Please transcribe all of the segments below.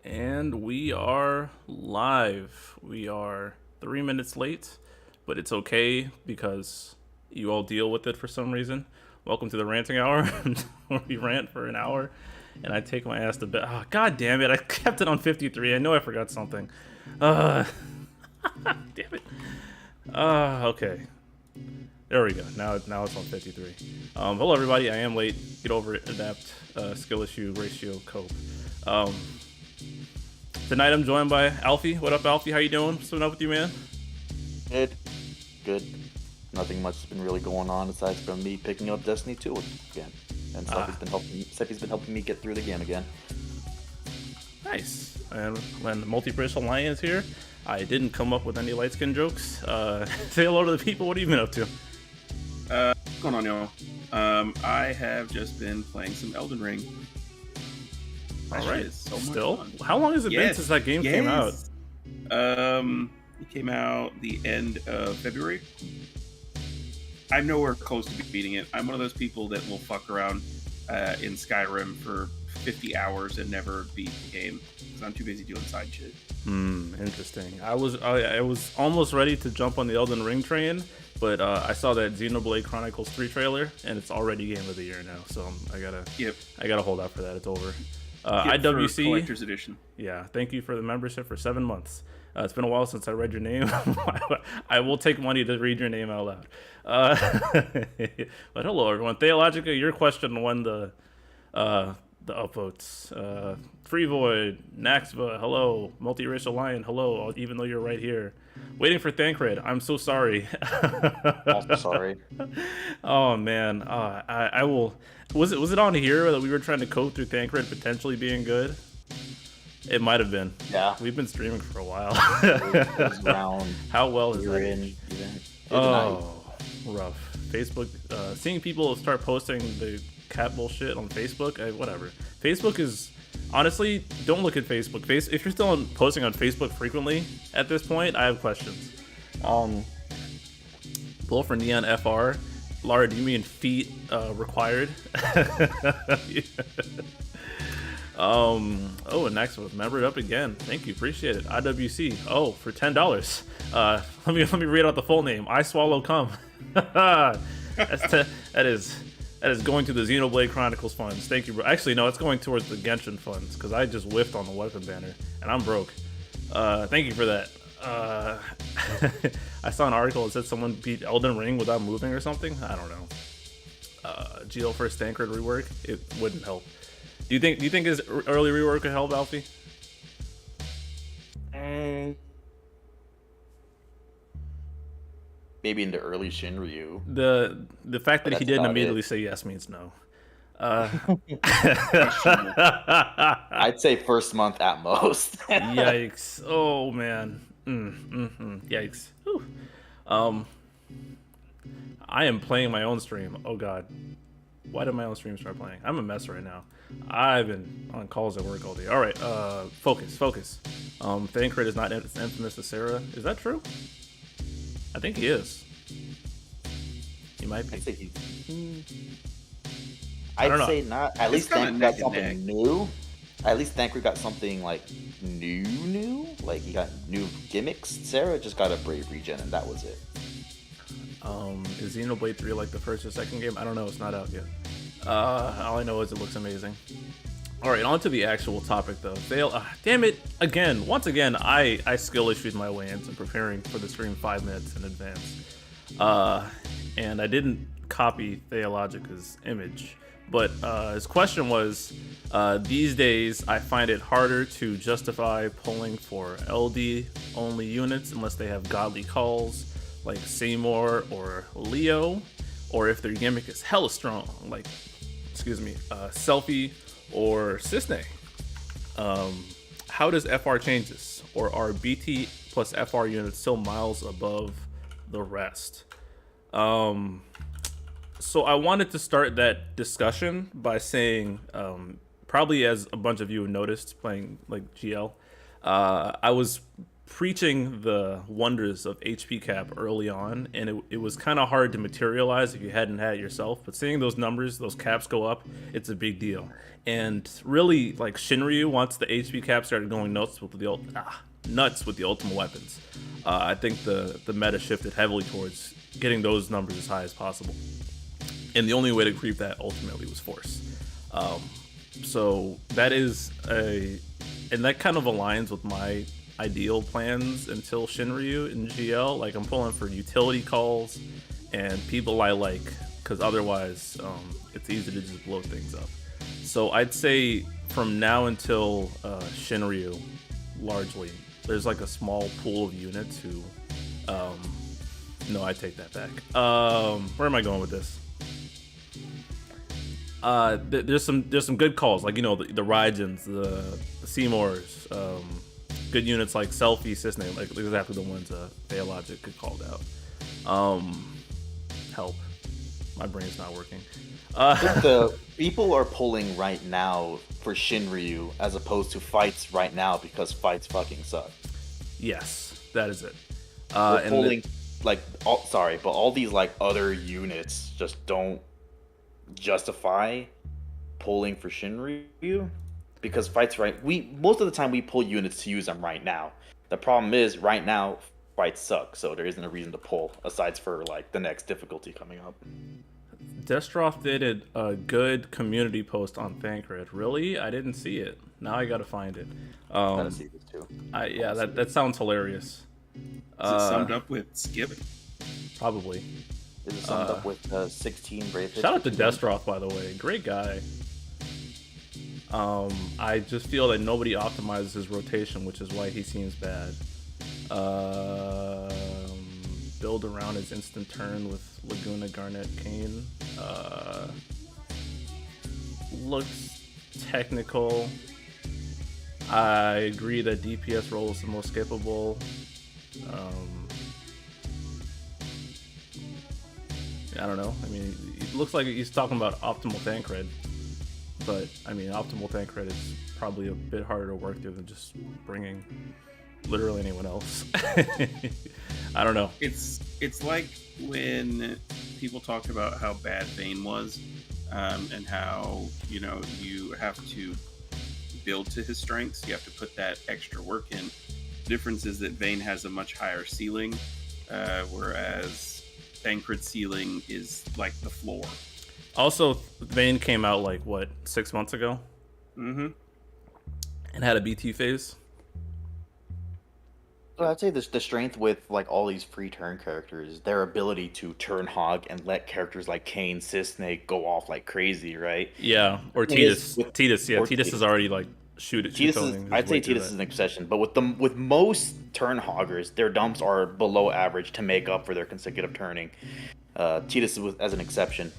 And we are live. We are 3 minutes late, but it's okay because you all deal with it for some reason. Welcome to the ranting hour, where we rant for an hour, and I take my ass to bed. Oh, God damn it! I kept it on 53. I know I forgot something. Damn it. Okay. There we go. Now it's on 53. Hello everybody. I am late. Get over it. Adapt. Skill issue. Ratio. Cope. Tonight I'm joined by Alfie. What up, Alfie? How you doing? What's up with you, man? Good. Nothing much has been really going on aside from me picking up Destiny 2 again. And Seppi's been helping me get through the game again. Nice. And when Multiverse Alliance here, I didn't come up with any light skin jokes. Say hello to the people. What have you been up to? What's going on, y'all? I have just been playing some Elden Ring. All right. So Still? How long has it been since that game came out? It came out the end of February. I'm nowhere close to beating it. I'm one of those people that will fuck around in Skyrim for 50 hours and never beat the game because I'm too busy doing side shit. Interesting. I was almost ready to jump on the Elden Ring train, but I saw that Xenoblade Chronicles 3 trailer, and it's already Game of the Year now. So I gotta hold out for that. It's over. IWC Collector's Edition. Yeah, thank you for the membership for 7 months. It's been a while since I read your name. I will take money to read your name out loud. But hello, everyone. Theologica, your question won the upvotes. Free Void, Naxva, hello. Multiracial Lion, hello. Even though you're right here, waiting for Thancred. I'm so sorry. Also sorry. Oh man, I will. Was it on here that we were trying to code through Thancred potentially being good? It might have been. Yeah. We've been streaming for a while. It was around. How well is that? Even. Rough. Facebook, seeing people start posting the cat bullshit on Facebook, whatever. Facebook is, honestly, don't look at Facebook. If you're still posting on Facebook frequently at this point, I have questions. Pull for Neon FR. Lara, do you mean feet required? Oh, and next was membered up again. Thank you, appreciate it. IWC. Oh, for $10. Let me read out the full name. I swallow cum. That is going to the Xenoblade Chronicles funds. Thank you, bro. Actually, no, it's going towards the Genshin funds because I just whiffed on the weapon banner and I'm broke. Thank you for that. I saw an article that said someone beat Elden Ring without moving or something. I don't know. GL first Thancred rework. It wouldn't help. Do you think his early rework could help, Alfie? Maybe in the early Shinryu. The fact that he didn't immediately say yes means no. I'd say first month at most. Yikes! Oh man. Yikes. Whew. I am playing my own stream. Oh god. Why did my own stream start playing? I'm a mess right now. I've been on calls at work all day. All right, focus. Thancred is not infamous to Sarah. Is that true? I think he is. He might be. I'd say not. At least Thancred got something new. At least Thancred got something like new. Like he got new gimmicks. Sarah just got a brave regen, and that was it. Is Xenoblade 3 like the first or second game? I don't know. It's not out yet. All I know is it looks amazing. All right, on to the actual topic though. Damn it! Once again, I skill issued my way into preparing for the stream 5 minutes in advance, and I didn't copy Theologica's image. But his question was, these days I find it harder to justify pulling for LD only units unless they have godly calls like Seymour or Leo, or if their gimmick is hella strong, like, Selfie or Cisne. How does FR change this? Or are BT plus FR units still miles above the rest? So I wanted to start that discussion by saying, probably as a bunch of you have noticed playing like GL, I was preaching the wonders of HP cap early on, and it was kind of hard to materialize if you hadn't had it yourself. But seeing those numbers, those caps go up, it's a big deal. And really, like Shinryu, once the HP cap started going nuts with the ultimate weapons, I think the meta shifted heavily towards getting those numbers as high as possible. And the only way to creep that ultimately was force. So that is and that kind of aligns with my ideal plans until Shinryu in GL. Like, I'm pulling for utility calls and people I like, because otherwise it's easy to just blow things up. So I'd say from now until Shinryu, largely, there's like a small pool of units who no, I take that back. Where am I going with this? There's some good calls, like, you know, the Raijins, the Seymours, good units like Selfie, Cisne, like exactly the ones Theologic could called out. Help, my brain's not working. The people are pulling right now for Shinryu as opposed to fights right now because fights fucking suck. Yes, that is it. We're pulling but all these like other units just don't justify pulling for Shinryu because fights most of the time we pull units to use them right now. The problem is right now fights suck, so there isn't a reason to pull aside for like the next difficulty coming up. Destroff did a good community post on Thancred. Really? I didn't see it. Now I gotta find it. Gotta see this too. Yeah, that sounds hilarious. Is it summed up with Skip? Probably. Is it summed up with 16 brave hits? Shout out to Destroff, by the way. Great guy. I just feel that nobody optimizes his rotation, which is why he seems bad. Build around his instant turn with Laguna, Garnet, Kane. Looks technical. I agree that DPS role is the most skippable. I don't know. I mean, it looks like he's talking about optimal Thancred, but I mean, optimal Thancred is probably a bit harder to work through than just bringing literally anyone else. I don't know. It's like when people talked about how bad Vayne was, and how, you know, you have to build to his strengths. You have to put that extra work in. The difference is that Vayne has a much higher ceiling, whereas Thancred's ceiling is like the floor. Also, Vayne came out like, what, 6 months ago? Mm-hmm. And had a BT phase. So I'd say the strength with like all these free turn characters, their ability to turn hog and let characters like Kane, Cisne go off like crazy, right? Yeah, or Titus. Titus is already like I'd say Titus is an exception, but with most turn hoggers, their dumps are below average to make up for their consecutive turning. Titus is as an exception.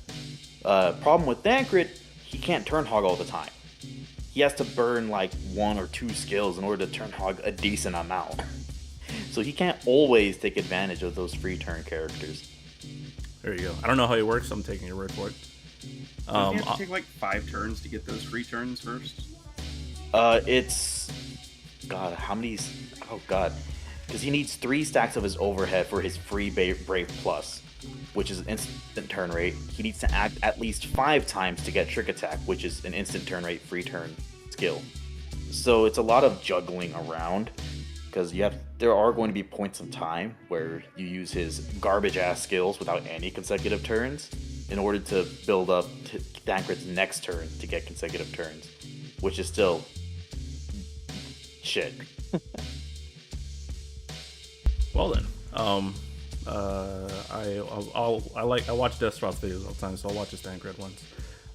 Problem with Thancred, he can't turn hog all the time. He has to burn like 1 or 2 skills in order to turn hog a decent amount. So he can't always take advantage of those free turn characters. There you go. I don't know how it works, so I'm taking your word for it. You have to take like 5 turns to get those free turns first? It's... God, how many... Oh, God. Because he needs 3 stacks of his overhead for his free Brave Plus, which is an instant turn rate. He needs to act at least 5 times to get Trick Attack, which is an instant turn rate, free turn skill. So it's a lot of juggling around, because there are going to be points of time where you use his garbage-ass skills without any consecutive turns in order to build up Thancred's next turn to get consecutive turns, which is still shit. Well then, I watch Destroff videos all the time, so I'll watch his Thancred ones.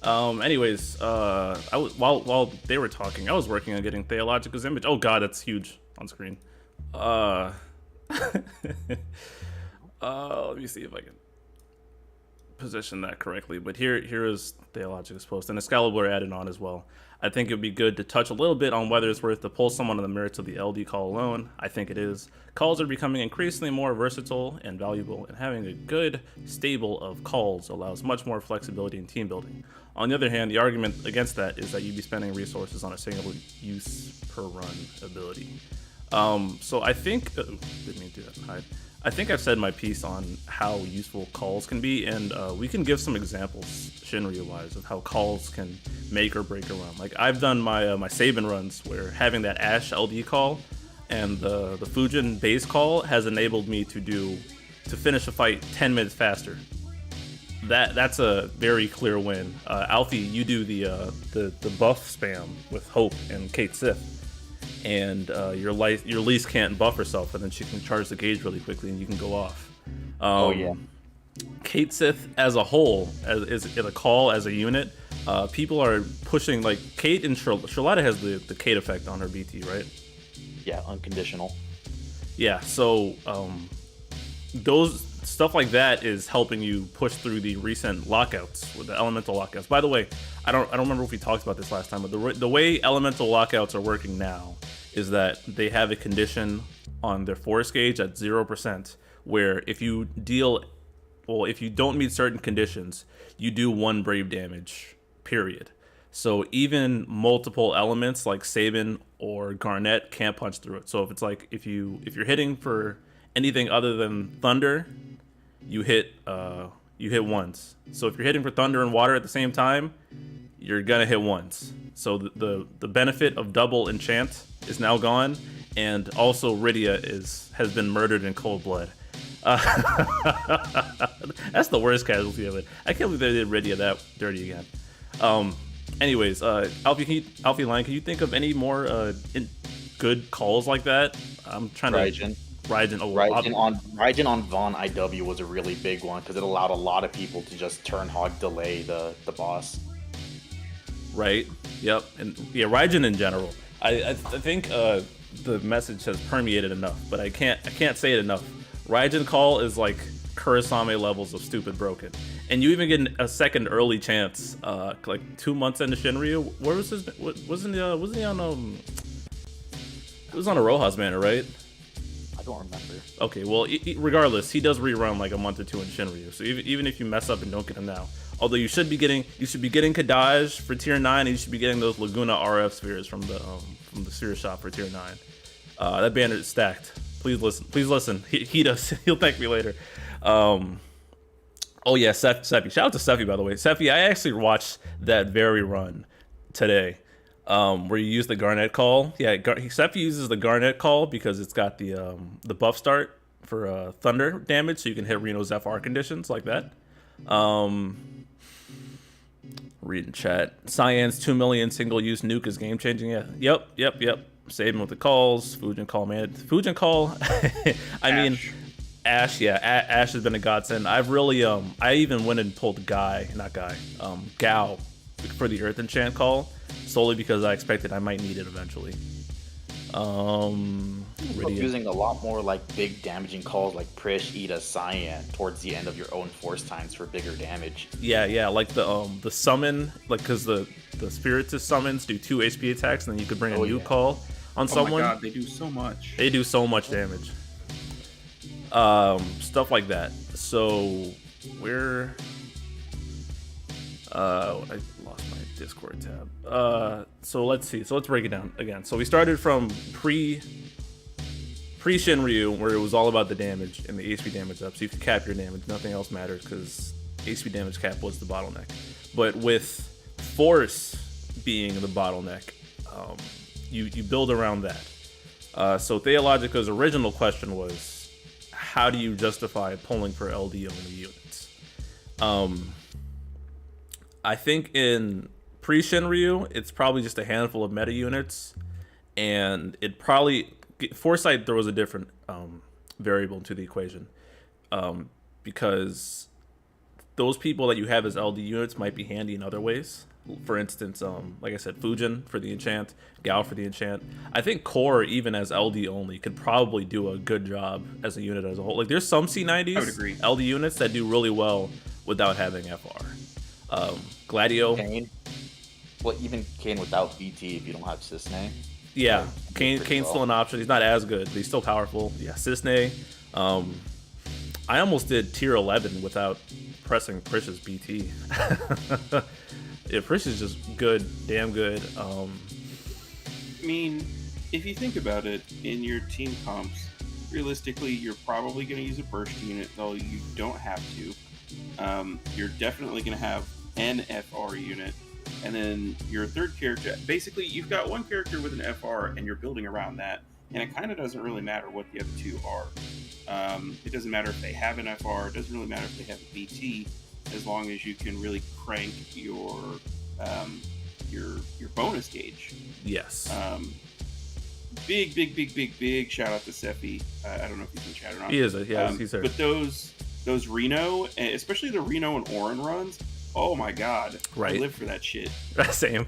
Anyways, while they were talking, I was working on getting Theologica's image. Oh god, that's huge on screen. Let me see if I can position that correctly. But here is Theologica's post, and Excalibur added on as well. I think it would be good to touch a little bit on whether it's worth to pull someone on the merits of the LD call alone. I think it is. Calls are becoming increasingly more versatile and valuable, and having a good stable of calls allows much more flexibility in team building. On the other hand, the argument against that is that you'd be spending resources on a single use per run ability. So I think didn't mean to do that. Hide. I think I've said my piece on how useful calls can be, and we can give some examples, Shinryu-wise, of how calls can make or break a run. Like I've done my my Sabin runs where having that Ash LD call and the Fujin base call has enabled me to finish a fight 10 minutes faster. That's a very clear win. Alfie, you do the buff spam with Hope and Kate Sith, and your Lise can't buff herself, and then she can charge the gauge really quickly, and you can go off. Oh yeah. Kate Sith as a whole, as in a call as a unit, people are pushing like Kate and Charlotta has the Kate effect on her BT, right? Yeah, unconditional. Yeah, so those stuff like that is helping you push through the recent lockouts with the elemental lockouts. By the way, I don't remember if we talked about this last time, but the way elemental lockouts are working now is that they have a condition on their force gauge at 0%, where if you don't meet certain conditions, you do 1 brave damage, period. So even multiple elements like Sabin or Garnet can't punch through it. So if it's like if you're hitting for anything other than thunder, you hit once. So if you're hitting for thunder and water at the same time, you're gonna hit once. So the benefit of double enchant is now gone, and also Rydia has been murdered in cold blood. That's the worst casualty of it. I can't believe they did Rydia that dirty again. Anyways, Alfie Line, can you think of any more good calls like that? I'm trying to. Raijin on Vaughn IW was a really big one because it allowed a lot of people to just turn hog delay the boss. Right. Yep. And yeah, Raijin in general. I think the message has permeated enough, but I can't say it enough. Raijin call is like Kurosame levels of stupid broken, and you even get a second early chance, like 2 months into Shinryu. Where was his? Wasn't he on It was on a Rojas banner, right? I don't remember. Okay, well, regardless, he does rerun like a month or 2 in Shinryu. So even if you mess up and don't get him now, although you should be getting Kadaj for tier 9, and you should be getting those Laguna RF spheres from the sphere shop for tier 9. That banner is stacked. Please listen. He does. He'll thank me later. Oh yeah, Sephi. Shout out to Sephi, by the way. Sephi, I actually watched that very run today, where you use the Garnet call. Yeah, Sephi uses the Garnet call because it's got the buff start for thunder damage, so you can hit Reno's FR conditions like that. Read in chat. Cyan's 2 million single-use nuke is game-changing. Yeah. Yep. Saving with the calls. Fujin call, man. Fujin call. Ash. Yeah, Ash has been a godsend. I've really I even went and pulled Gao for the Earth Enchant call solely because I expected I might need it eventually. Using a lot more like big damaging calls like Prish, Ida, Cyan towards the end of your own force times for bigger damage. Yeah, like the summon, like because the Spiritist summons do 2 HP attacks, and then you could bring a new call on someone. Oh my god, they do so much. They do so much damage. Stuff like that. So we're I lost my Discord tab. So let's see. So let's break it down again. So we started from pre Shinryu, where it was all about the damage and the HP damage up. So you could cap your damage. Nothing else matters because HP damage cap was the bottleneck. But with force being the bottleneck, you build around that. So Theologica's original question was, how do you justify pulling for LD only units? I think in pre-Shinryu, it's probably just a handful of meta units, and it probably Foresight throws a different variable into the equation, because those people that you have as LD units might be handy in other ways. For instance, like I said, Fujin for the enchant, Gao for the enchant. I think Core, even as LD only, could probably do a good job as a unit as a whole. Like there's some C90s LD units that do really well without having FR. Gladio. Kane. Well, even Kane without BT if you don't have Cisne. Yeah, Kane's still an option. He's not as good, but he's still powerful. Yeah, Cisne. I almost did tier 11 without pressing Prish's BT. Yeah, Prish is just good, damn good. I mean, if you think about it, in your team comps, realistically, you're probably going to use a burst unit, though you don't have to. You're definitely going to have an FR unit, and then your third character. Basically, you've got one character with an FR, and you're building around that. And it kind of doesn't really matter what the other two are. It doesn't matter if they have an FR. It doesn't really matter if they have a BT, as long as you can really crank your bonus gauge. Yes. Big shout out to Seppi. I don't know if he's in chat or not. He is. He's there. But those Reno, especially the Reno and Orin runs, oh my god. Right. I live for that shit. Same.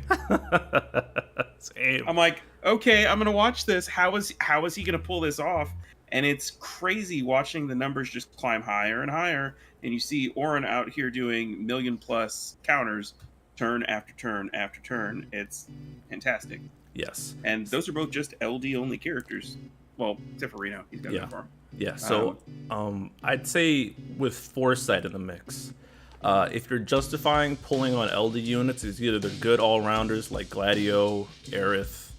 Same. I'm like, okay, I'm gonna watch this. How is he gonna pull this off? And it's crazy watching the numbers just climb higher and higher, and you see Orin out here doing million plus counters turn after turn after turn. It's fantastic. Yes. And those are both just LD only characters. Well, except for Reno. He's got Yeah. that farm. Yeah. So I'd say with Foresight in the mix, if you're justifying pulling on LD units, it's either the good all-rounders like Gladio, Aerith.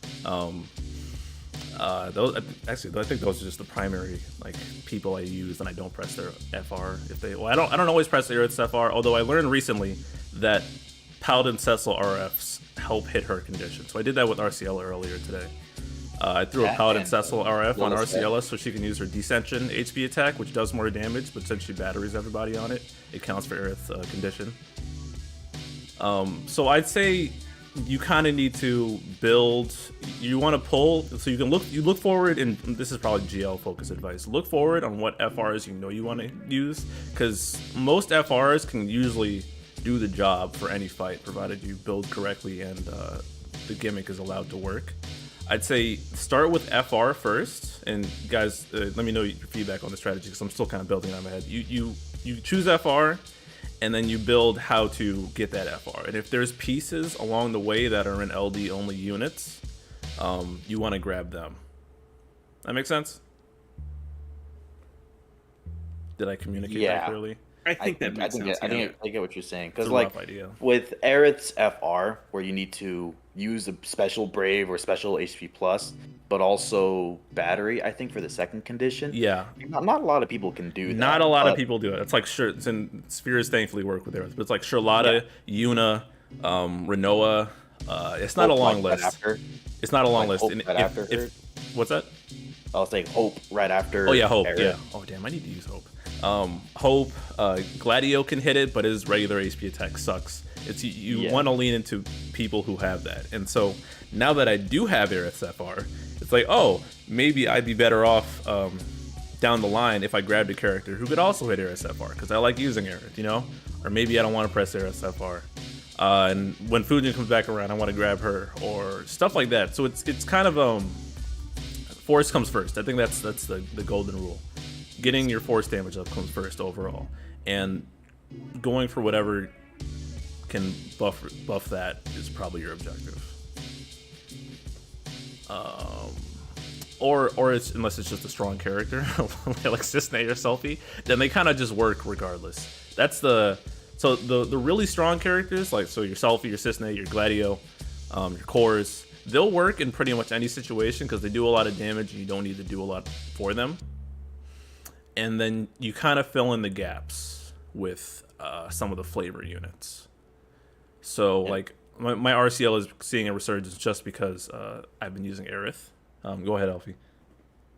Those actually, I think those are just the primary like people I use, and I don't press their FR if they. Well, I don't always press Aerith's FR. Although I learned recently that Paladin Cecil RFs help hit her condition. So I did that with RCL earlier today. I threw a Paladin Cecil RF on RCLS so she can use her Descension HP attack, which does more damage, but since she batteries everybody on it, it counts for Aerith's condition. So I'd say you kind of need to build. You want to pull, so you can look forward, and this is probably GL focus advice. Look forward on what FRs you know you want to use, because most FRs can usually do the job for any fight, provided you build correctly and the gimmick is allowed to work. I'd say start with FR first, and guys, let me know your feedback on the strategy because I'm still kind of building it on my head. You choose FR, and then you build how to get that FR. And if there's pieces along the way that are in LD only units, you want to grab them. That make sense? Did I communicate that clearly? I think that makes sense. I get what you're saying. Because, It's a rough idea. with Aerith's FR, where you need to use a special Brave or special HP Plus, but also Battery, I think, for the second condition. Yeah. Not a lot of people can do that. Not a lot of people do it. It's like and Spheres thankfully work with Aerith, but it's like Charlotta, Yuna, Renoa. It's not a long list. It's not a long list. And what's that? I was saying Hope right after. Oh yeah, Hope. Aerith. Yeah. Oh damn, I need to use Hope. Hope, Gladio can hit it, but his regular HP attack sucks. It's you want to lean into people who have that. And so now that I do have Aerith's FR, it's like, oh, maybe I'd be better off down the line if I grabbed a character who could also hit Aerith's FR, because I like using Aerith, you know? Or maybe I don't want to press Aerith's FR. And when Fujin comes back around, I want to grab her, or stuff like that. So it's kind of force comes first. I think that's the golden rule. Getting your force damage up comes first overall, and going for whatever can buff that is probably your objective. Or it's, unless it's just a strong character like Cisne or Selfie, then they kind of just work regardless. That's the really strong characters, like your Selfie, your Cisne, your Gladio, your Cores, they'll work in pretty much any situation because they do a lot of damage and you don't need to do a lot for them. And then you kind of fill in the gaps with some of the flavor units. So like my RCL is seeing a resurgence just because I've been using Aerith. Go ahead, Alfie.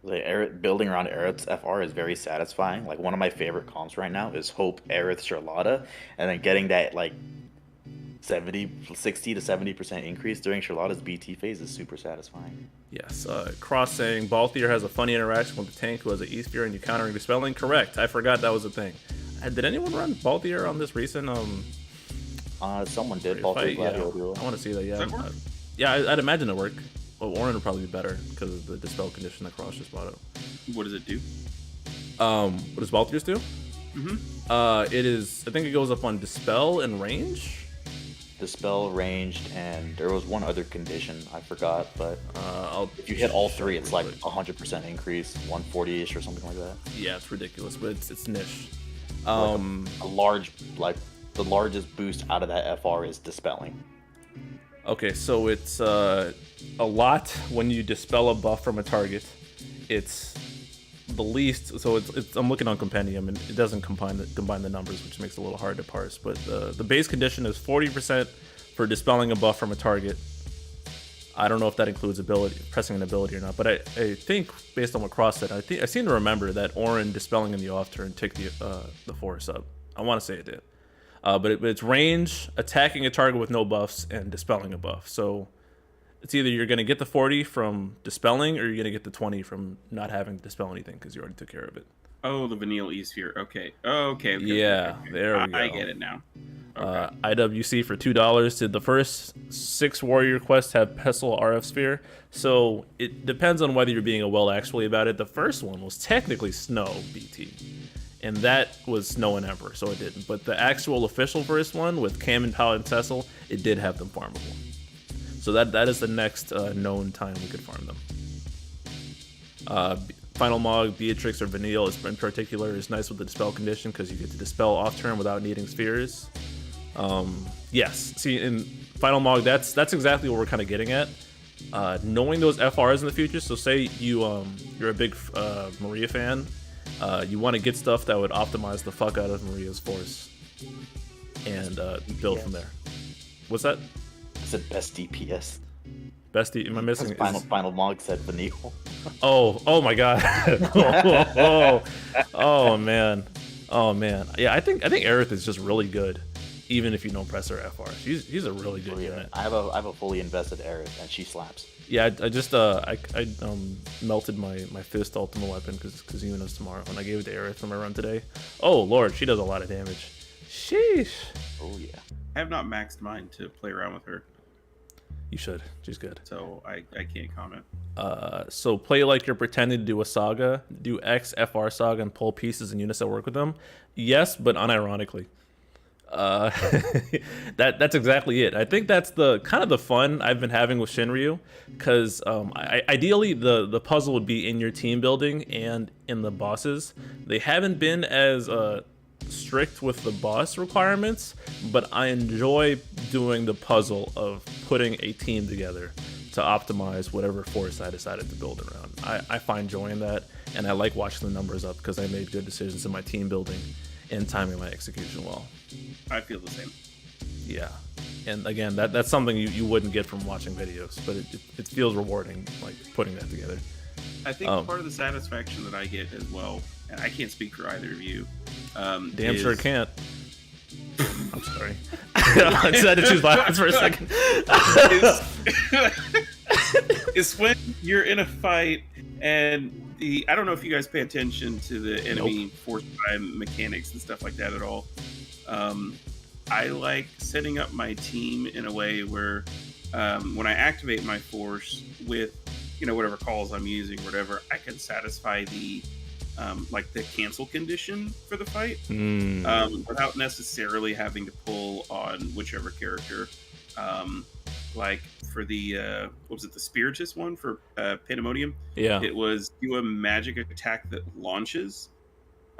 Building around Aerith's FR is very satisfying. Like, one of my favorite comps right now is Hope, Aerith, Charlotta, and then getting that like 60 to 70% increase during Charlotta's BT phase is super satisfying. Yes. Cross saying Balthier has a funny interaction with the tank who has an E-Sphere and you countering dispelling. Correct. I forgot that was a thing. Did anyone run Balthier on this recent someone did. Balthier, I want to see that. Yeah. I'd imagine it worked. Well, Orin would probably be better because of the dispel condition that Cross just bought up. What does it do? What does Balthier's do? Mm-hmm. It is. I think it goes up on dispel and range. Dispel, ranged, and there was one other condition I forgot, but if you hit all three, it's like 100% increase, 140-ish or something like that. Yeah, it's ridiculous, but it's niche. The largest boost out of that FR is dispelling. Okay, so it's a lot when you dispel a buff from a target. It's the least, so it's I'm looking on Compendium and it doesn't combine the numbers, which makes it a little hard to parse. But the base condition is 40% for dispelling a buff from a target. I don't know if that includes pressing an ability or not, but I think based on what Cross said, I seem to remember that Orin dispelling in the off turn ticked the force up. I want to say it did, but it's range, attacking a target with no buffs, and dispelling a buff. So it's either you're going to get the 40 from dispelling, or you're going to get the 20 from not having to dispel anything because you already took care of it. Oh, the Vanille E-Sphere. Okay. Okay. Yeah, okay. There we go. I get it now. Okay. IWC for $2. Did the first 6 warrior quests have Pestle RF Sphere? So it depends on whether you're being a well actually about it. The first one was technically Snow BT, and that was Snow and Emperor, so it didn't. But the actual official first one with Cam and Paladin Cecil, it did have them farmable. So that is the next known time we could farm them. Final Mog, Beatrix, or Vanille in particular is nice with the dispel condition because you get to dispel off turn without needing spheres. Yes, see in Final Mog, that's exactly what we're kind of getting at. Knowing those FRs in the future. So say you're a big Maria fan, you want to get stuff that would optimize the fuck out of Maria's force and build from there. What's that? I said best DPS. Am I missing? Final Mog said Vanille. Oh my god. Oh man. Yeah, I think Aerith is just really good, even if you don't press her FR. He's a really good unit. I have a fully invested Aerith, and she slaps. Yeah, I just melted my fist ultimate weapon because Yuna's tomorrow, and I gave it to Aerith for my run today. Oh lord, she does a lot of damage. Sheesh. Oh yeah. I have not maxed mine to play around with her. You should. She's good. So I can't comment. So play like you're pretending to do a saga. Do X FR saga and pull pieces and units that work with them. Yes, but unironically. That's exactly it. I think that's the kind of the fun I've been having with Shinryu, because ideally the puzzle would be in your team building and in the bosses. They haven't been as strict with the boss requirements, but I enjoy doing the puzzle of putting a team together to optimize whatever force I decided to build around. I find joy in that, and I like watching the numbers up because I made good decisions in my team building and timing my execution well. I feel the same. Yeah, and again, that's something you wouldn't get from watching videos, but it feels rewarding, like putting that together. I think part of the satisfaction that I get as well, and I can't speak for either of you. Damn sure can't. I'm sorry. I decided to choose violence for a second. Is when you're in a fight and I don't know if you guys pay attention to the enemy force time mechanics and stuff like that at all. I like setting up my team in a way where when I activate my force with whatever calls I'm using, whatever, I can satisfy the the cancel condition for the fight without necessarily having to pull on whichever character. Like for the what was it, the Spiritist one for Pandemonium? Yeah, it was do a magic attack that launches.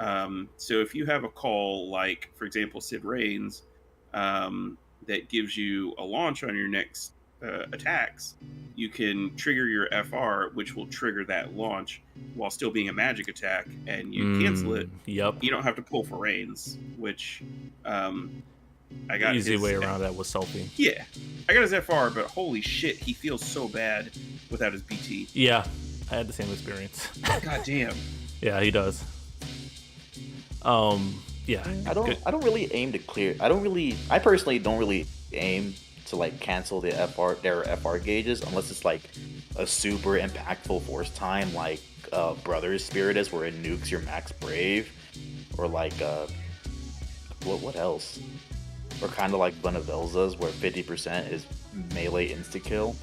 So if you have a call like, for example, Sid Reigns, that gives you a launch on your next attacks, you can trigger your FR, which will trigger that launch while still being a magic attack, and you cancel it. Yep. You don't have to pull for Reigns, which I got the easy way around that was selfie. Yeah, I got his FR, but holy shit, he feels so bad without his BT. Yeah, I had the same experience. God damn. Yeah, he does. Yeah. I don't really aim to clear. I personally don't really aim to like cancel their FR gauges unless it's like a super impactful force time, like Brothers Spiritus, where it nukes your max brave, or like what else? Or kind of like Benevelza's, where 50% is melee insta kill.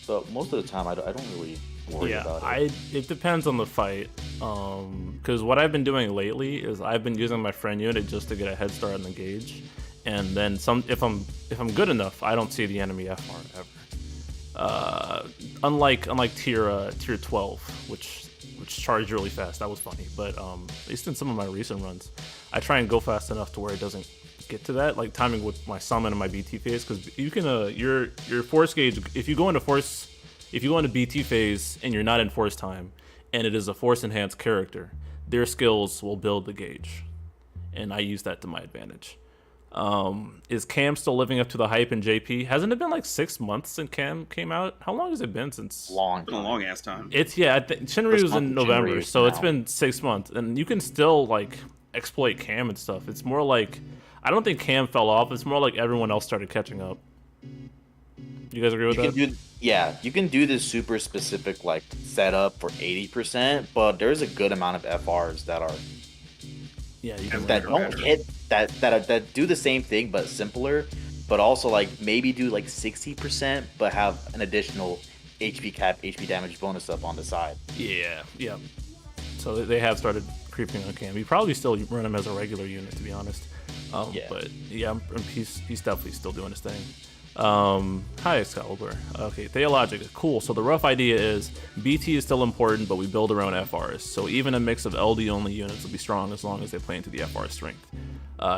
But most of the time, I don't really worry about it. It depends on the fight. Because what I've been doing lately is I've been using my friend unit just to get a head start on the gauge, and then if I'm good enough, I don't see the enemy FR ever. Unlike tier 12, which charged really fast. That was funny, but at least in some of my recent runs, I try and go fast enough to where it doesn't get to that, like timing with my summon and my BT phase, because you can your force gauge, if you go into BT phase and you're not in force time, and it is a force enhanced character, their skills will build the gauge, and I use that to my advantage. Is Cam still living up to the hype in JP? Hasn't it been like 6 months since Cam came out? How long has it been since? It's been a long ass time. It's I think Shinryu was in November, so it's been 6 months, and you can still like exploit Cam and stuff. It's more like, I don't think Cam fell off. It's more like everyone else started catching up. You guys agree with that? You can do this super specific like setup for 80%, but there's a good amount of FRs that are you can that don't hit that do the same thing but simpler, but also like maybe do like 60% but have an additional HP cap, HP damage bonus up on the side. Yeah. So they have started creeping on Cam. You probably still run him as a regular unit, to be honest. But yeah, he's definitely still doing his thing. Hi Excalibur. Okay, Theologic, cool. So the rough idea is BT is still important, but we build our own FRs. So even a mix of LD only units will be strong as long as they play into the FR strength.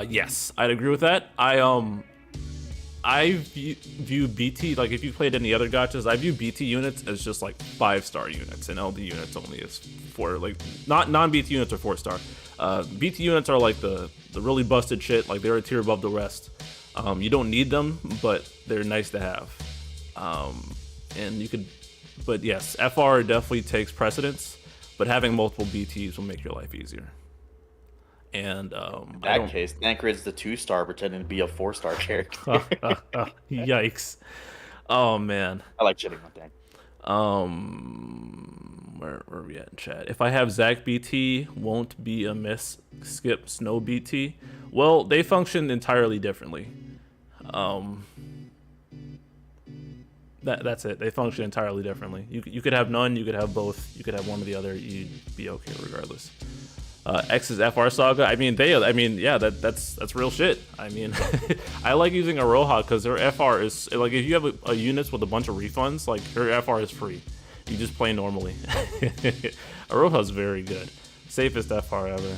Yes, I'd agree with that. I view BT, like if you played any other gachas, I view BT units as just like 5-star units, and LD units only is 4, like not non-BT units are 4-star. BT units are like the really busted shit, like they're a tier above the rest. You don't need them, but they're nice to have. And you could, but yes, FR definitely takes precedence, but having multiple BTs will make your life easier. And in that case, Tancred's the 2-star pretending to be a 4-star character. Yikes. Oh man. I like shitting on Tank. Where are we at in chat? If I have Zac BT, won't be a miss. Skip Snow BT. Well, they function entirely differently. That's it. They function entirely differently. You could have none. You could have both. You could have one or the other. You'd be okay regardless. X's FR Saga. I mean, that's real shit. I mean, I like using Aroha because her FR is like, if you have a units with a bunch of refunds, like her FR is free. You just play normally. Aroha's very good. Safest FR ever.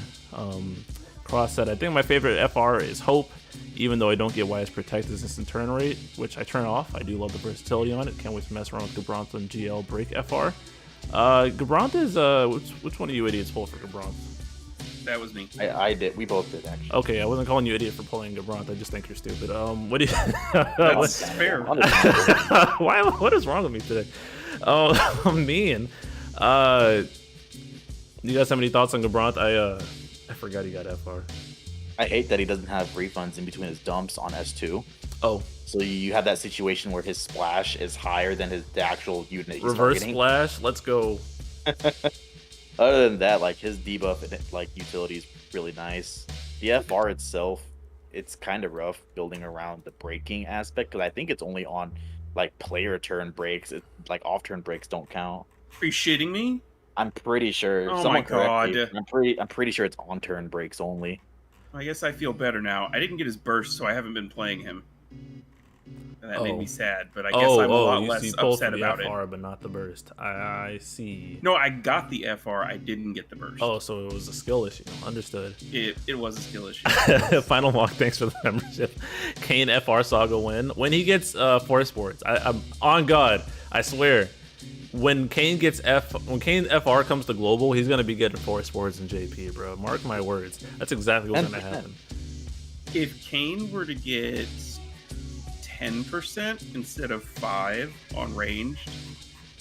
Cross said, I think my favorite FR is Hope, even though I don't get why it's protected instant turn rate, which I turn off. I do love the versatility on it. Can't wait to mess around with Gabrantha and GL break FR. Gabrantha is, which one of you idiots pulled for Gabrantha? That was me. I did. We both did, actually. Okay, I wasn't calling you idiot for pulling Gabrantha. I just think you're stupid. What do you... That's fair. What is wrong with me today? I'm mean. You guys have any thoughts on Gabrantha? I forgot he got FR. I hate that he doesn't have refunds in between his dumps on S2. Oh. So you have that situation where his splash is higher than the actual unit he's Reverse targeting. splash? Let's go. Other than that, like his debuff and like utility is really nice. The FR itself, it's kind of rough building around the breaking aspect because I think it's only on like player turn breaks. Like off turn breaks don't count. Are you shitting me? I'm pretty sure. Oh my god! I'm pretty sure it's on turn breaks only. I guess I feel better now. I didn't get his burst, so I haven't been playing him. And that made me sad, but I guess I'm a lot less upset about FR, it. But not the burst. I see. No, I got the FR. I didn't get the burst. Oh, so it was a skill issue. Understood. It was a skill issue. Final walk. Thanks for the membership. Kane FR Saga win. When he gets Force Sports, I'm on God. I swear. When Kane FR comes to global, he's gonna be getting Force Sports in JP, bro. Mark my words. That's exactly what's gonna happen. If Kane were to get 10% instead of 5 on ranged,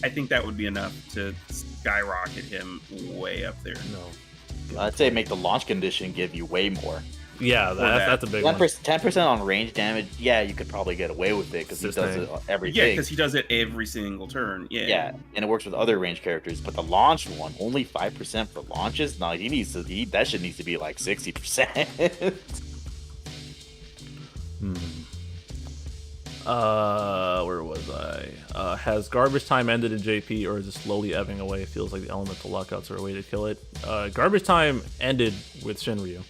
I think that would be enough to skyrocket him way up there. No. I'd say make the launch condition give you way more. Yeah, that's a big one. 10% on range damage, yeah, you could probably get away with it because he does it every Yeah, day. because he does it every single turn. Yeah, and it works with other range characters. But the launch one, only 5% for launches? No, that shit needs to be like 60%. Where was I? Has garbage time ended in JP, or is it slowly ebbing away? It feels like the elemental lockouts are a way to kill it. Garbage time ended with Shinryu.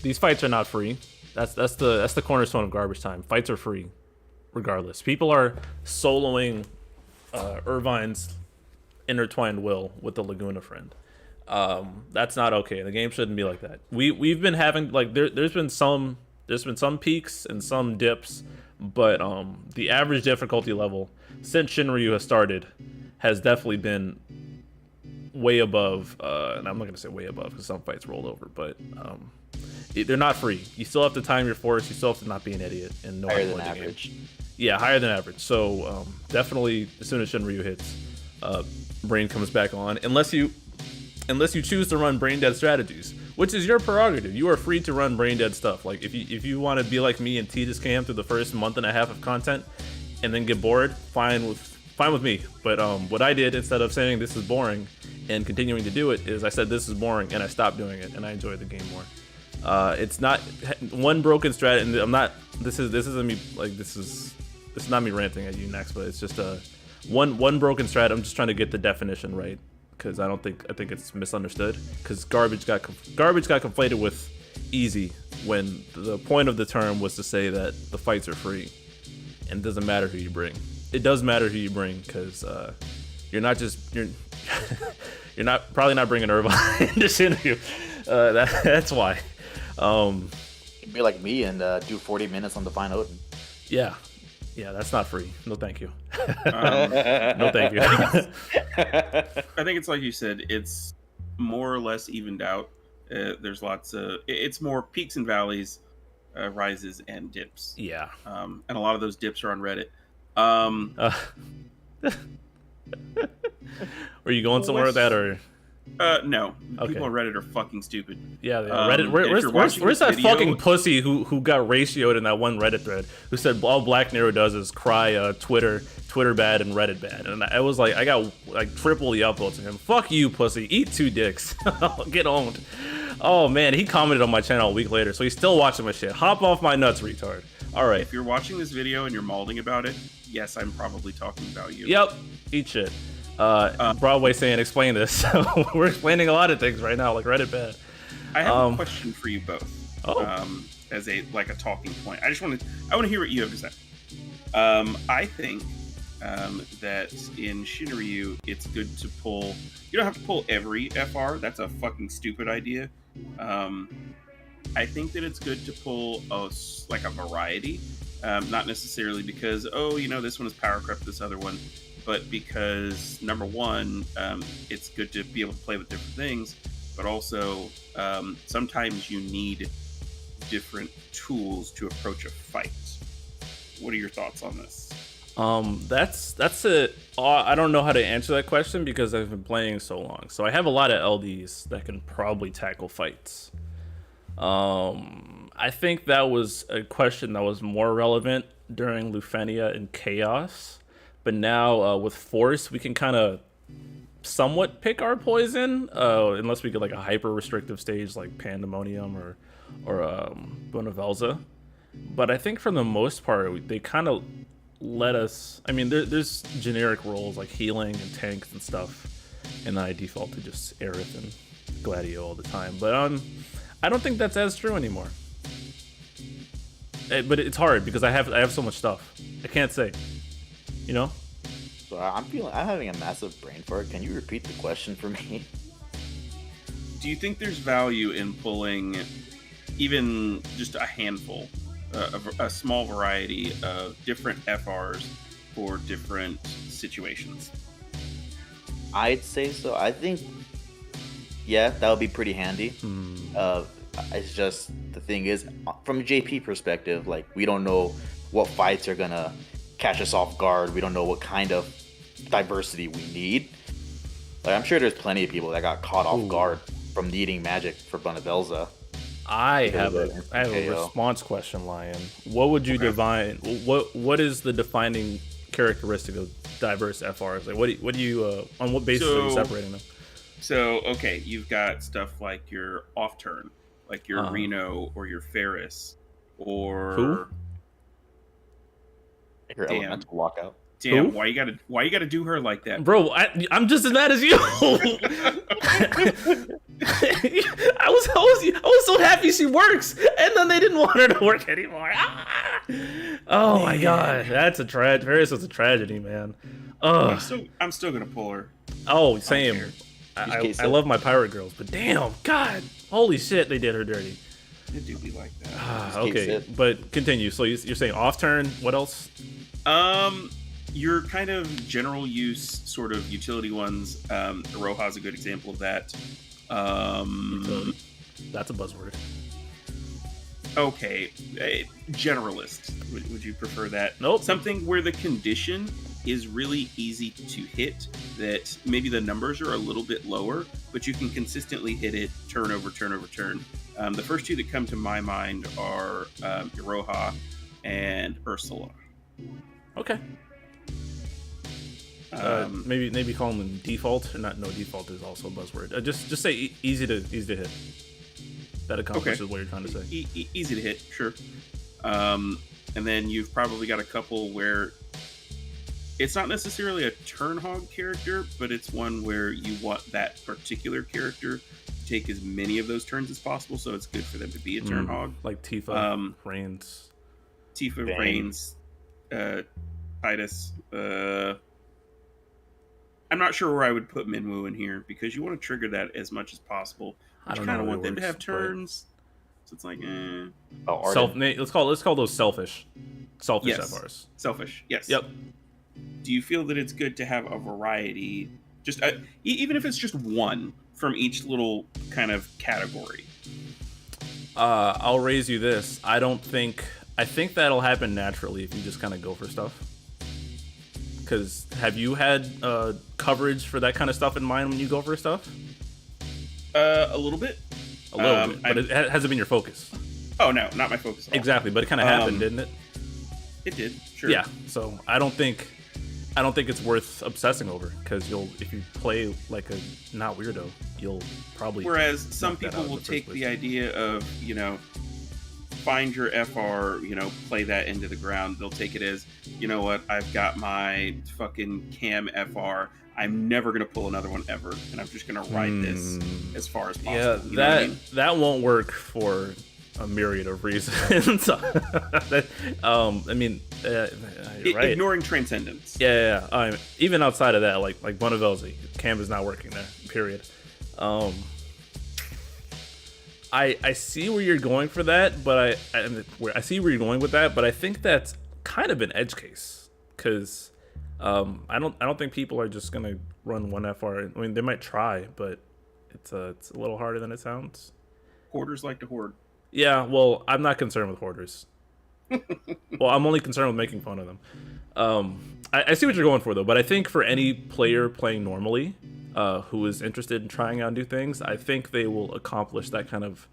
These fights are not free. That's the cornerstone of garbage time. Fights are free, regardless. People are soloing Irvine's intertwined will with the Laguna friend. That's not okay. The game shouldn't be like that. We've been having like there's been some peaks and some dips, but the average difficulty level since Shinryu has started has definitely been way above. And I'm not gonna say way above because some fights rolled over, but they're not free. You still have to time your force. You still have to not be an idiot and know how Higher to than play the game. average. Yeah, higher than average. So definitely, as soon as Shinryu hits, brain comes back on. Unless you choose to run brain dead strategies, which is your prerogative. You are free to run brain dead stuff. Like if you want to be like me and tee this game through the first month and a half of content, and then get bored, fine with me. But what I did instead of saying this is boring and continuing to do it is I said this is boring and I stopped doing it and I enjoyed the game more. It's not one broken strategy. And I'm not. This isn't me. Like this is not me ranting at you next, but it's just one broken strat. I'm just trying to get the definition right because I think it's misunderstood. Because garbage got conflated with easy when the point of the term was to say that the fights are free and it doesn't matter who you bring. It does matter who you bring because you're probably not bringing Irvine into Shinryu. That's why. Be like me and do 40 minutes on the Fine Odin. Yeah, that's not free. No, thank you. No, thank you. I think it's like you said. It's more or less evened out. There's lots of. It's more peaks and valleys, rises and dips. Yeah. And a lot of those dips are on Reddit. Were you going somewhere with that or? No. Okay. People on Reddit are fucking stupid. Yeah, Reddit. Where's that video, fucking pussy who got ratioed in that one Reddit thread? Who said all Black Nero does is cry Twitter bad and Reddit bad, and I was like, I got like triple the upvotes to him. Fuck you, pussy. Eat 2 dicks. Get owned. Oh man, he commented on my channel a week later, so he's still watching my shit. Hop off my nuts, retard. All right. If you're watching this video and you're malding about it, yes, I'm probably talking about you. Yep. Eat shit. Broadway saying explain this. So we're explaining a lot of things right now, like Reddit bad. I have a question for you both. Oh. As a talking point. I want to hear what you have to say. I think that in Shinryu it's good to pull. You don't have to pull every FR. That's a fucking stupid idea. I think that it's good to pull a variety, not necessarily because this one is power crept, this other one, but because number one, it's good to be able to play with different things, but also sometimes you need different tools to approach a fight. What are your thoughts on this? That's it. I don't know how to answer that question because I've been playing so long. So I have a lot of LDs that can probably tackle fights. I think that was a question that was more relevant during Lufenia and Chaos, but now with Force we can kind of somewhat pick our poison, unless we get like a hyper restrictive stage like Pandemonium or Bonavelza. But I think for the most part they kind of let us. I mean, there's generic roles like healing and tanks and stuff, and I default to just Aerith and Gladio all the time. But I don't think that's as true anymore. But it's hard because I have so much stuff. I can't say, you know. So I'm having a massive brain fart. Can you repeat the question for me? Do you think there's value in pulling even just a handful, a small variety of different FRs for different situations? I'd say so. I think, yeah, that would be pretty handy. It's just, the thing is, from a JP perspective, like, we don't know what fights are gonna catch us off guard. We don't know what kind of diversity we need. Like, I'm sure there's plenty of people that got caught off guard from needing magic for Bonavelza. I have a response question, Lion. What would you define? What is the defining characteristic of diverse FRs? Like, what do you on what basis are you separating them? So, okay, you've got stuff like your off turn, like your Reno or your Ferris, or who? Your elemental lockout. Damn, Who? why you gotta do her like that, bro? I'm just as mad as you. I was so happy she works, and then they didn't want her to work anymore. Oh my god, that's a tragedy. Ferris was a tragedy, man. I'm still gonna pull her. Oh, same. I love my pirate girls, but damn, God, holy shit, they did her dirty. It do be like that. Okay, but continue. So you're saying off turn. What else? Your kind of general use sort of utility ones. Roha's a good example of that. Utility. That's a buzzword. Okay, generalist. Would you prefer that? Nope. Something where the condition is really easy to hit, that maybe the numbers are a little bit lower, but you can consistently hit it turn over turn over turn. The first two that come to my mind are Iroha and Ursula. Okay. Maybe call them default, or not. No, default is also a buzzword. Just say easy to hit. That accomplishes what you're trying to say. Easy to hit, sure. And then you've probably got a couple where it's not necessarily a turn hog character, but it's one where you want that particular character to take as many of those turns as possible, so it's good for them to be a turn hog. Like Tifa, Reigns. Tifa, Bang. Reigns, Titus. I'm not sure where I would put Minwoo in here, because you want to trigger that as much as possible. But you kind of want them to have turns. So it's like, let's call those selfish. Selfish FRs. Selfish, yes. Yep. Do you feel that it's good to have a variety, just even if it's just one from each little kind of category? I'll raise you this. I think that'll happen naturally if you just kind of go for stuff. Because have you had coverage for that kind of stuff in mind when you go for stuff? A little bit. A little bit, but it hasn't been your focus. Oh no, not my focus at all. Exactly, but it kind of happened, didn't it? It did, sure. Yeah, so I don't think it's worth obsessing over, because if you play like a not weirdo, you'll probably. Whereas some people will take the idea of, find your FR, play that into the ground. They'll take it as, you know what, I've got my fucking cam FR. I'm never gonna pull another one ever, and I'm just gonna ride this as far as possible. Yeah, that won't work for a myriad of reasons. Right. Ignoring transcendence. Yeah. Even outside of that, like Bonavelzi, cam is not working there. Period. I see where you're going for that, but I see where you're going with that, but I think that's kind of an edge case, because I don't think people are just gonna run one FR. I mean, they might try, but it's a little harder than it sounds. Hoarders like to hoard. Yeah, well, I'm not concerned with hoarders. Well, I'm only concerned with making fun of them. I see what you're going for, though, but I think for any player playing normally, who is interested in trying out new things, I think they will accomplish that kind of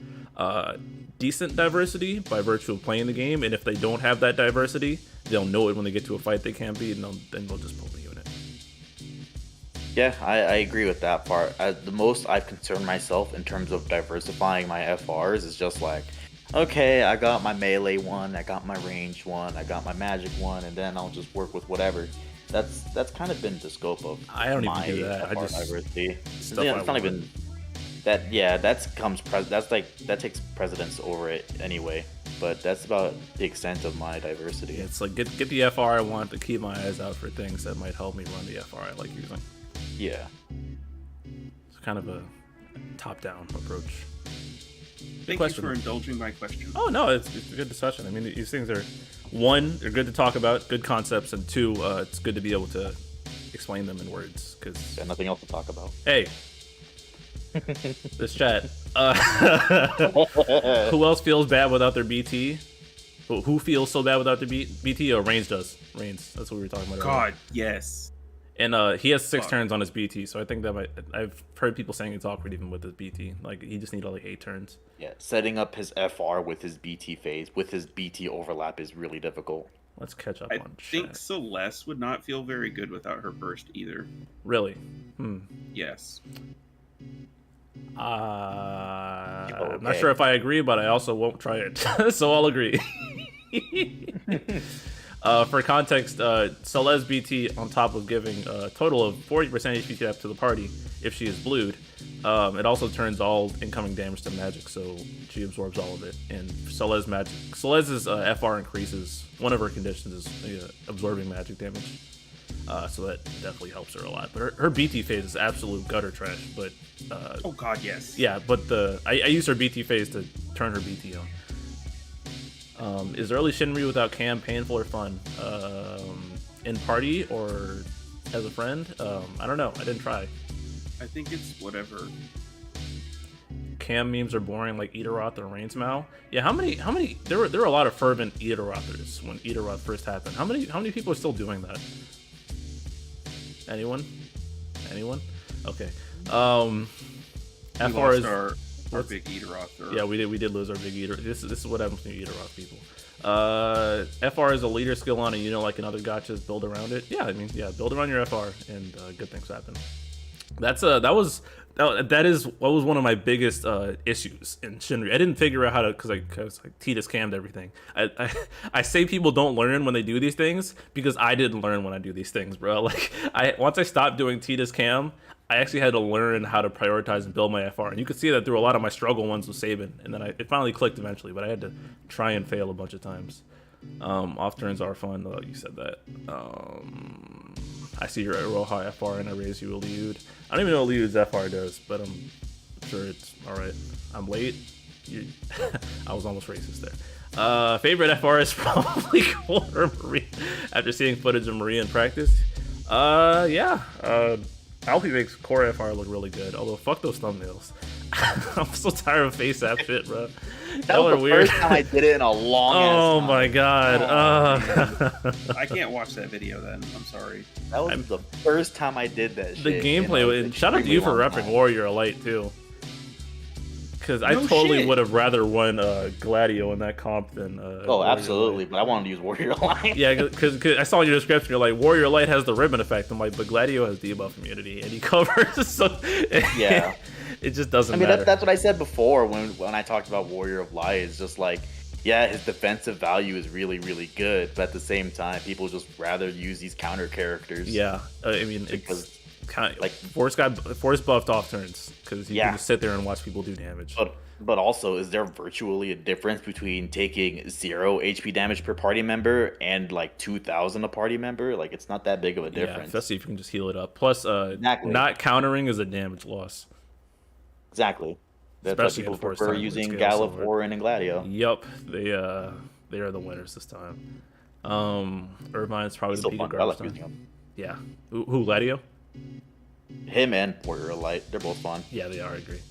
decent diversity by virtue of playing the game. And if they don't have that diversity, they'll know it when they get to a fight they can't beat, and then they'll just pull the unit. Yeah, I agree with that part. The most I've concerned myself in terms of diversifying my FRs is just like, okay, I got my melee one, I got my range one, I got my magic one, and then I'll just work with whatever. That's kind of been the scope of I don't even do that. FR diversity. It's not even that. Yeah, that takes precedence over it anyway. But that's about the extent of my diversity. Yeah, it's like get the FR I want to keep my eyes out for things that might help me run the FR I like using. Yeah. It's kind of a top-down approach. Thank you for indulging my question. Oh, no, it's a good discussion. I mean, these things are, one, they're good to talk about, good concepts, and two, it's good to be able to explain them in words. Cause got nothing else to talk about. Hey, this chat. Who else feels bad without their BT? Who feels so bad without their BT? Oh, Reigns does. Reigns. That's what we were talking about earlier. God, yes. And he has 6 turns on his BT, so I think that I've heard people saying it's awkward even with his BT. Like, he just needed like 8 turns. Yeah, setting up his FR with his BT phase, with his BT overlap is really difficult. Let's catch up I on think chat. Celeste would not feel very good without her burst either. Really? Yes. I'm not sure if I agree, but I also won't try it. So I'll agree. For context, Celeste BT, on top of giving a total of 40% HP tap to the party if she is blued, it also turns all incoming damage to magic, so she absorbs all of it. And Celeste's FR increases. One of her conditions is absorbing magic damage. So that definitely helps her a lot. But her BT phase is absolute gutter trash. But oh god, yes. yeah, but I use her BT phase to turn her BT on. Is early Shinryu without Cam painful or fun? In party or as a friend? I don't know. I didn't try. I think it's whatever. Cam memes are boring like Eateroth or Rainsmow. Yeah, how many there were a lot of fervent Eaterothers when Eateroth first happened. How many people are still doing that? Anyone? Okay. We lost our big Eateroth. Yeah, we did lose our big Eater. This is what happens when you Eateroth people. FR is a leader skill on it, like in other gachas, build around it. Yeah, I mean, yeah, build around your FR and good things happen. That was what was one of my biggest issues in Shinryu. I didn't figure out how to because I Titus cammed everything. I say people don't learn when they do these things because I didn't learn when I do these things, bro. Like once I stopped doing Titus cam, I actually had to learn how to prioritize and build my FR, and you could see that through a lot of my struggle ones with Sabin, and then it finally clicked eventually, but I had to try and fail a bunch of times. Off turns are fun. Oh, you said that. I see your Roha FR and I raise you a Liud. I don't even know what Liud's FR does, but I'm sure it's alright. I'm late. I was almost racist there. Favorite FR is probably Core Maria after seeing footage of Maria in practice. Yeah. Alfie makes Core FR look really good, although fuck those thumbnails. I'm so tired of face app shit, bro. That was the first time I did it in a long Oh time. my god. I can't watch that video then. I'm sorry. That was the first time I did that shit. The gameplay, and shout out to you for repping Warrior Light too. Because I totally would have rather won Gladio in that comp than oh, absolutely, but I wanted to use Warrior Light. Yeah, because I saw in your description, you're like, Warrior Light has the ribbon effect. I'm like, but Gladio has debuff immunity, and he covers, so yeah. It just doesn't matter. matter. That's what I said before when I talked about Warrior of Light. It's just like, yeah, his defensive value is really, really good, but at the same time, people just rather use these counter characters. Yeah, I mean, it's kind of like force buffed off turns because you can just sit there and watch people do damage. But also, is there virtually a difference between taking 0 HP damage per party member and like 2,000 a party member? Like, it's not that big of a difference. Yeah, especially if you can just heal it up. Plus, not countering is a damage loss. Exactly. That's why people prefer using Gallop, Orin, and Gladio. Yep, they are the winners this time. Irvine's probably the peak of garbage time. Yeah. Who, Gladio? Him and Warrior of Light. They're both fun. Yeah, they are. I agree.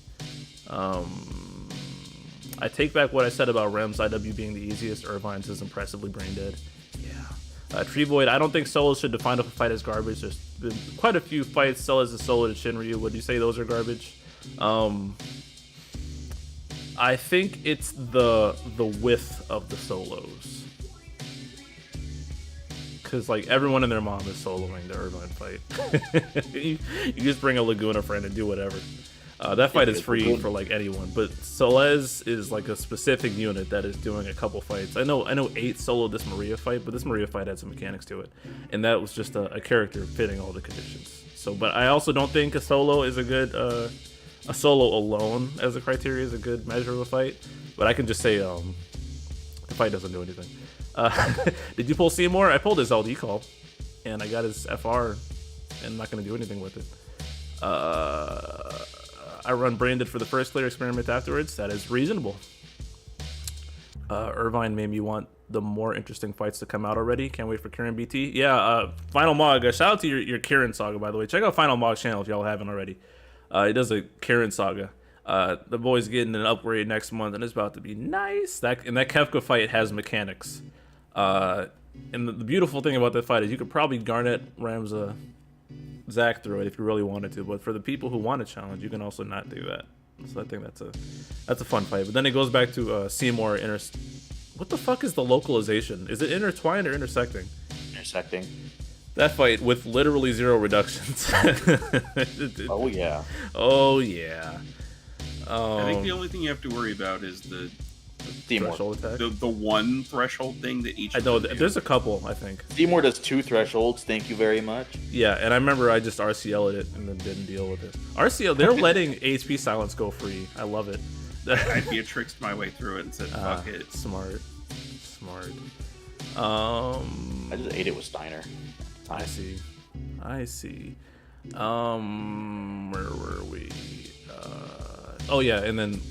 I take back what I said about Rem's IW being the easiest. Irvine's is impressively brain dead. Yeah. Tree Void, I don't think solos should define a fight as garbage. There's been quite a few fights sell as a solo to Shinryu. Would you say those are garbage? I think it's the width of the solos. Because like everyone and their mom is soloing the Irvine fight. you just bring a Laguna friend and do whatever. That fight is free for like anyone, but Celeste is like a specific unit that is doing a couple fights. I know 8 soloed this Maria fight, but this Maria fight had some mechanics to it, and that was just a character fitting all the conditions. So, but I also don't think a solo is a good a solo alone as a criteria is a good measure of a fight. But I can just say the fight doesn't do anything. Did you pull Seymour? I pulled his LD call, and I got his FR, and I'm not going to do anything with it. I run branded for the first clear experiment afterwards. That is reasonable. Irvine made me want the more interesting fights to come out already. Can't wait for Kieran BT. Yeah, Final Mog. Shout out to your Kieran Saga, by the way. Check out Final Mog's channel if y'all haven't already. He does a Kieran Saga. The boy's getting an upgrade next month, and it's about to be nice. That Kefka fight has mechanics. And the beautiful thing about that fight is you could probably Garnet Ramza Zach through it if you really wanted to, but for the people who want a challenge, you can also not do that. So I think that's a fun fight. But then it goes back to Seymour. What the fuck is the localization? Is it intertwined or intersecting? Intersecting. That fight with literally 0 reductions. Oh yeah. Oh yeah. I think the only thing you have to worry about is the threshold attack. The one threshold thing that each. I know there's a couple. I think Seymour does 2 thresholds. Thank you very much. Yeah, and I remember I just RCL'd it and then didn't deal with it. RCL, they're letting HP silence go free. I love it. I Beatrixed my way through it and said, "Fuck it." Smart. I just ate it with Steiner. I see. I see. Where were we? Oh yeah, and then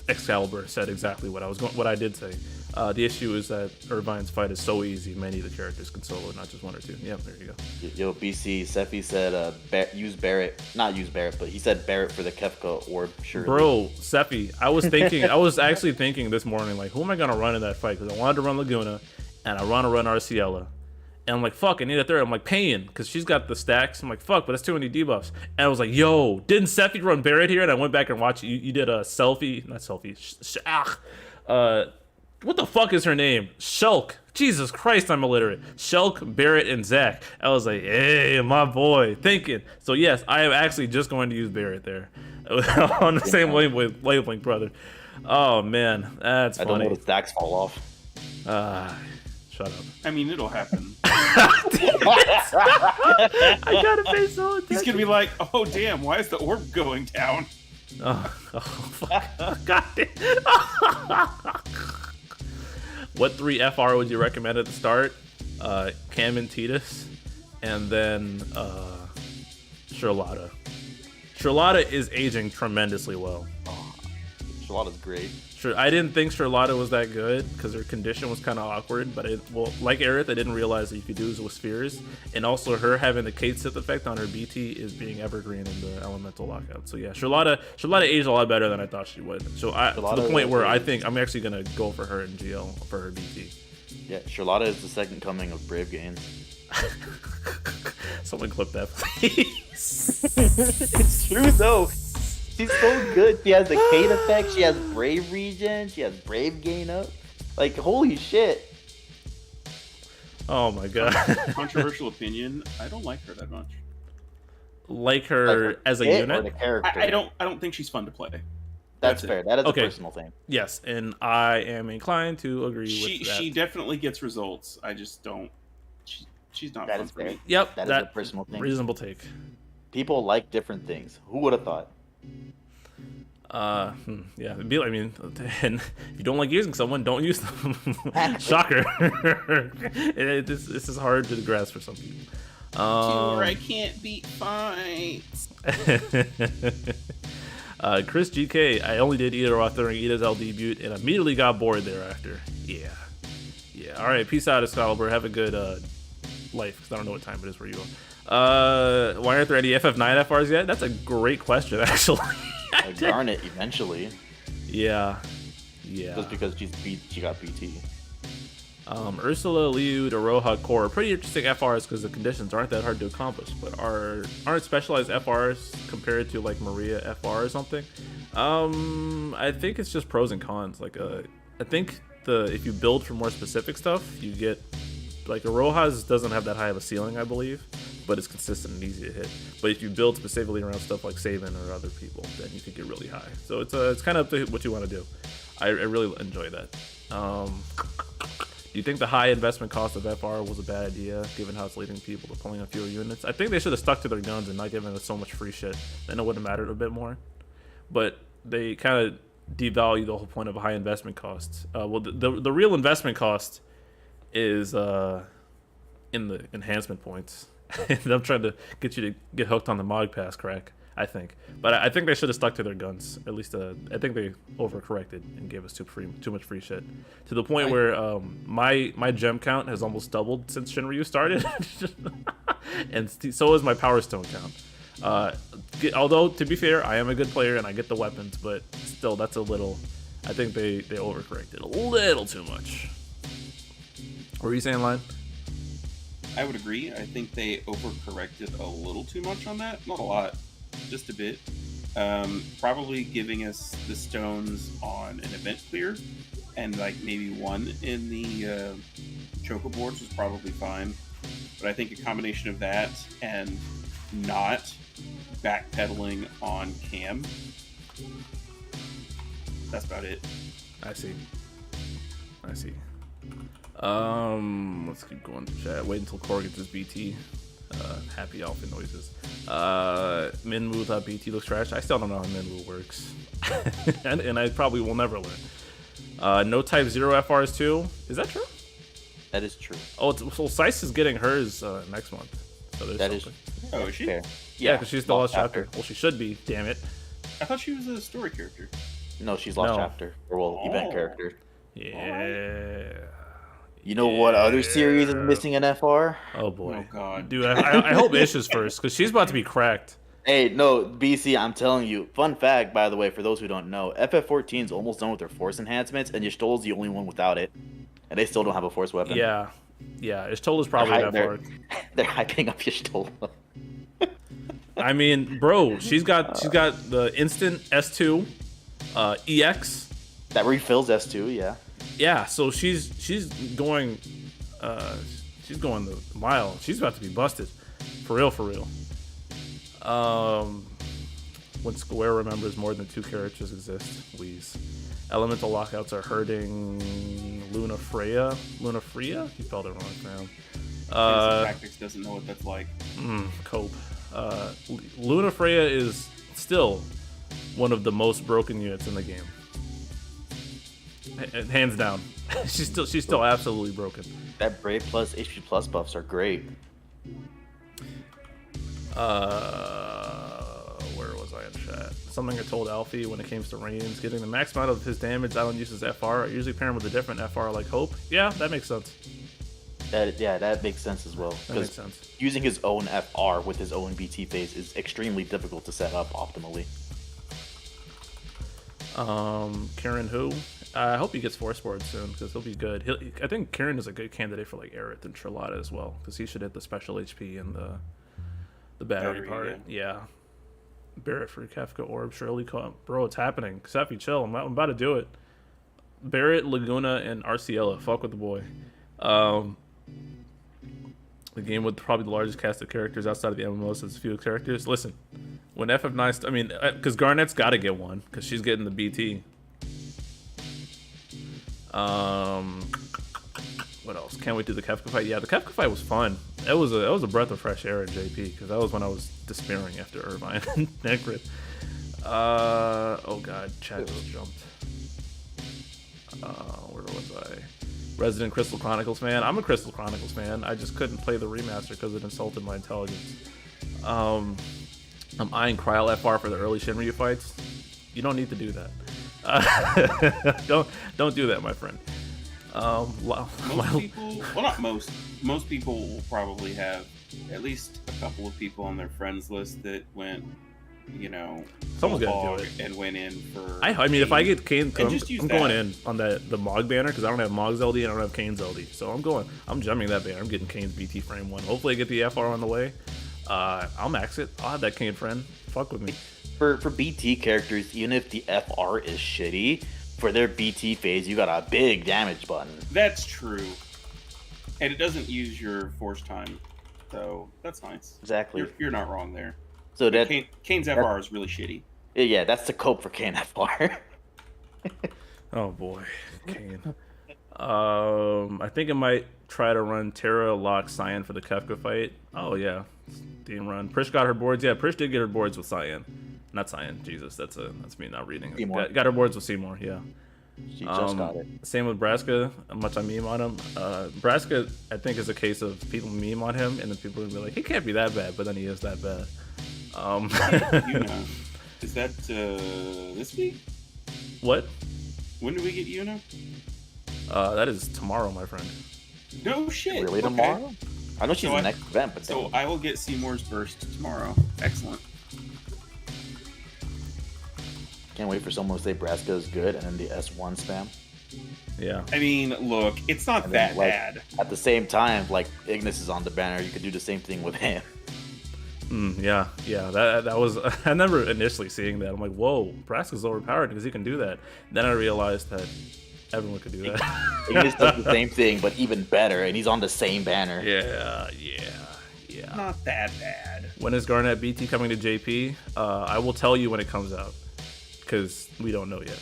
Excalibur said exactly what I did say. The issue is that Irvine's fight is so easy, many of the characters can solo, not just one or two. Yeah, there you go. Yo, BC, Sephi said use Barrett. Not use Barrett, but he said Barrett for the Kefka orb, sure. Bro, Sephi, I was actually thinking this morning, like, who am I going to run in that fight? Because I wanted to run Laguna, and I want to run Arciela. And I'm like, fuck, I need a third. I'm like, Payan, because she's got the stacks. I'm like, fuck, but that's too many debuffs. And I was like, yo, didn't Sephi run Barrett here? And I went back and watched, you did a what the fuck is her name? Shulk. Jesus Christ, I'm illiterate. Shulk, Barrett, and Zach. I was like, hey, my boy, thinking. So yes, I am actually just going to use Barrett there. On the same wavelength, brother. Oh, man, that's funny. I don't know the stacks fall off. Shut up. I mean, it'll happen. I gotta pay so attention. He's gonna be like, oh, damn, why is the orb going down? Oh fuck. God damn. What 3 FR would you recommend at the start? Cam and Titus, and then Charlotta. Charlotta is aging tremendously well. Oh, Charlotta's great. Sure, I didn't think Charlotta was that good because her condition was kind of awkward, but like Aerith, I didn't realize that you could do it with spheres, and also her having the Kate Sith effect on her BT is being evergreen in the elemental lockout. So yeah, Charlotta aged a lot better than I thought she would. So to the point where I think I'm actually gonna go for her in GL for her BT. Yeah, Charlotta is the second coming of Brave Gains. Someone clip that, please. It's true though. She's so good. She has the Kate effect. She has Brave regen. She has Brave gain up. Like, holy shit. Oh my god. Controversial opinion. I don't like her that much. Like her as a unit? Or the character? I don't think she's fun to play. That's fair. That is okay. A personal thing. Yes, and I am inclined to agree with that. She definitely gets results. I just don't. She's not fun for me. Yep. That is a personal thing. Reasonable take. People like different things. Who would have thought? Yeah, I mean, and if you don't like using someone, don't use them. Shocker. This is hard to grasp for some people. I can't beat fights. Chris GK, I only did Ida Roth during Ida's L debut and immediately got bored thereafter. Yeah. All right, peace out, Excalibur. Have a good life, because I don't know what time it is where you are. Why aren't there any FF9 FRs yet? That's a great question, actually. Darn it, eventually. Yeah. Just because she got BT. Ursula, Liu, Roja, Core are pretty interesting FRs because the conditions aren't that hard to accomplish, but aren't specialized FRs compared to like Maria FR or something. I think it's just pros and cons. Like I think if you build for more specific stuff, you get like Roja's doesn't have that high of a ceiling, I believe, but it's consistent and easy to hit. But if you build specifically around stuff like Saban or other people, then you could get really high. So it's kind of up to what you want to do. I really enjoy that. Do you think the high investment cost of FR was a bad idea, given how it's leading people to pulling a fewer units? I think they should have stuck to their guns and not given us so much free shit. Then it would have mattered a bit more. But they kind of devalue the whole point of a high investment cost. Well, the real investment cost is in the enhancement points. I'm trying to get you to get hooked on the Mog Pass crack, I think. But I think they should have stuck to their guns. At least I think they overcorrected and gave us too much free shit. To the point where my gem count has almost doubled since Shinryu started. And so is my Power Stone count. Although, to be fair, I am a good player and I get the weapons, but still, that's a little... I think they overcorrected a little too much. What were you saying, Lion? I would agree. I think they overcorrected a little too much on that. Not a lot, just a bit. Probably giving us the stones on an event clear, and like maybe one in the choker boards was probably fine. But I think a combination of that and not backpedaling on Cam, that's about it. I see. Let's keep going to chat. Wait until Core gets his BT. Happy alpha noises. Minwu without BT looks trash. I still don't know how Minwu works. and I probably will never learn. No Type 0 FRs too. Is that true? That is true. Oh, so Sice is getting hers next month. So there's That is something. Oh, is she? fair. Yeah, because she's the lost chapter. Well, she should be. Damn it. I thought she was a story character. No, she's lost No. chapter. Or well, event Oh. character. Yeah. You know what other series is missing an FR? Oh boy. Oh god. Dude, I hope Ish is first because she's about to be cracked. Hey, no, BC, I'm telling you. Fun fact, by the way, for those who don't know, FF14 is almost done with their force enhancements, and Y'shtol's the only one without it. And they still don't have a force weapon. Yeah. Yeah. Ishtola's probably that they're, far. they're hyping up Y'shtola. I mean, bro, she's got the instant S2 EX. That refills S2, yeah. Yeah, so she's going the mile. She's about to be busted. For real. When Square remembers more than 2 characters exist, wheeze. Elemental lockouts are hurting Luna Freya. Luna Freya? You spelled it wrong, fam. Tactics doesn't know what that's like. Cope. Luna Freya is still one of the most broken units in the game. Hands down. she's still absolutely broken. That Brave Plus, HP Plus buffs are great. Where was I in chat? Something I told Alfie when it came to Reigns. Getting the max amount of his damage, I don't use his FR. I usually pair him with a different FR like Hope. Yeah, that makes sense. That makes sense as well. That makes sense. Using his own FR with his own BT phase is extremely difficult to set up optimally. Kieran who? I hope he gets Force Board soon because he'll be good. I think Kieran is a good candidate for like Aerith and Trilata as well because he should hit the special HP and the battery part. Yeah. Barrett for Kefka Orb, Shirley bro, it's happening. Sephi, chill. I'm about to do it. Barrett, Laguna, and Arciela. Fuck with the boy. The game with probably the largest cast of characters outside of the MMOs has few characters. Listen, when FF9, I mean, because Garnet's got to get one because she's getting the BT. What else? Can't wait to do the Kefka fight. Yeah, the Kefka fight was fun. It was a breath of fresh air at JP because that was when I was despairing after Irvine and Necrit. Oh god, chat just jumped. Where was I? Resident Crystal Chronicles fan. I'm a Crystal Chronicles fan. I just couldn't play the remaster because it insulted my intelligence. I'm eyeing Kryl FR for the early Shinryu fights. You don't need to do that. Don't do that, my friend. Most people, well, not most. Most people will probably have at least a couple of people on their friends list that went, someone's gonna do it and went in for. I mean, if I get Kane, I'm going in on the Mog banner because I don't have Mog's LD and I don't have Kane's LD, so I'm jumping that banner. I'm getting Kane's BT frame 1. Hopefully, I get the FR on the way. I'll max it. I'll have that Kane friend. Fuck with me. For BT characters, even if the FR is shitty, for their BT phase, you got a big damage button. That's true, and it doesn't use your force time, so that's nice. Exactly. You're not wrong there. So that Kane's FR is really shitty. Yeah, that's the cope for Kane FR. Oh boy, Kane. I think I might try to run Terra Lock Cyan for the Kefka fight. Oh yeah, Dean run. Prish got her boards. Yeah, Prish did get her boards with Cyan. Not Cyan. Jesus, that's me not reading. Got her boards with Seymour. Yeah. She just got it. Same with Braska. How much I meme on him. Braska, I think, is a case of people meme on him, and then people will be like, he can't be that bad, but then he is that bad. Is that this week? What? When do we get Yuna? That is tomorrow, my friend. No shit. Really tomorrow? I know she's the next event, but so I will get Seymour's burst tomorrow. Excellent. Can't wait for someone to say Braska is good and then the S1 spam. Yeah. I mean, look, it's not that bad. At the same time, like Ignis is on the banner, you could do the same thing with him. Yeah. That was. I remember initially seeing that. I'm like, whoa, Braska's overpowered because he can do that. Then I realized that everyone could do that. Ignis does the same thing, but even better, and he's on the same banner. Yeah. Not that bad. When is Garnet BT coming to JP? I will tell you when it comes out because we don't know yet.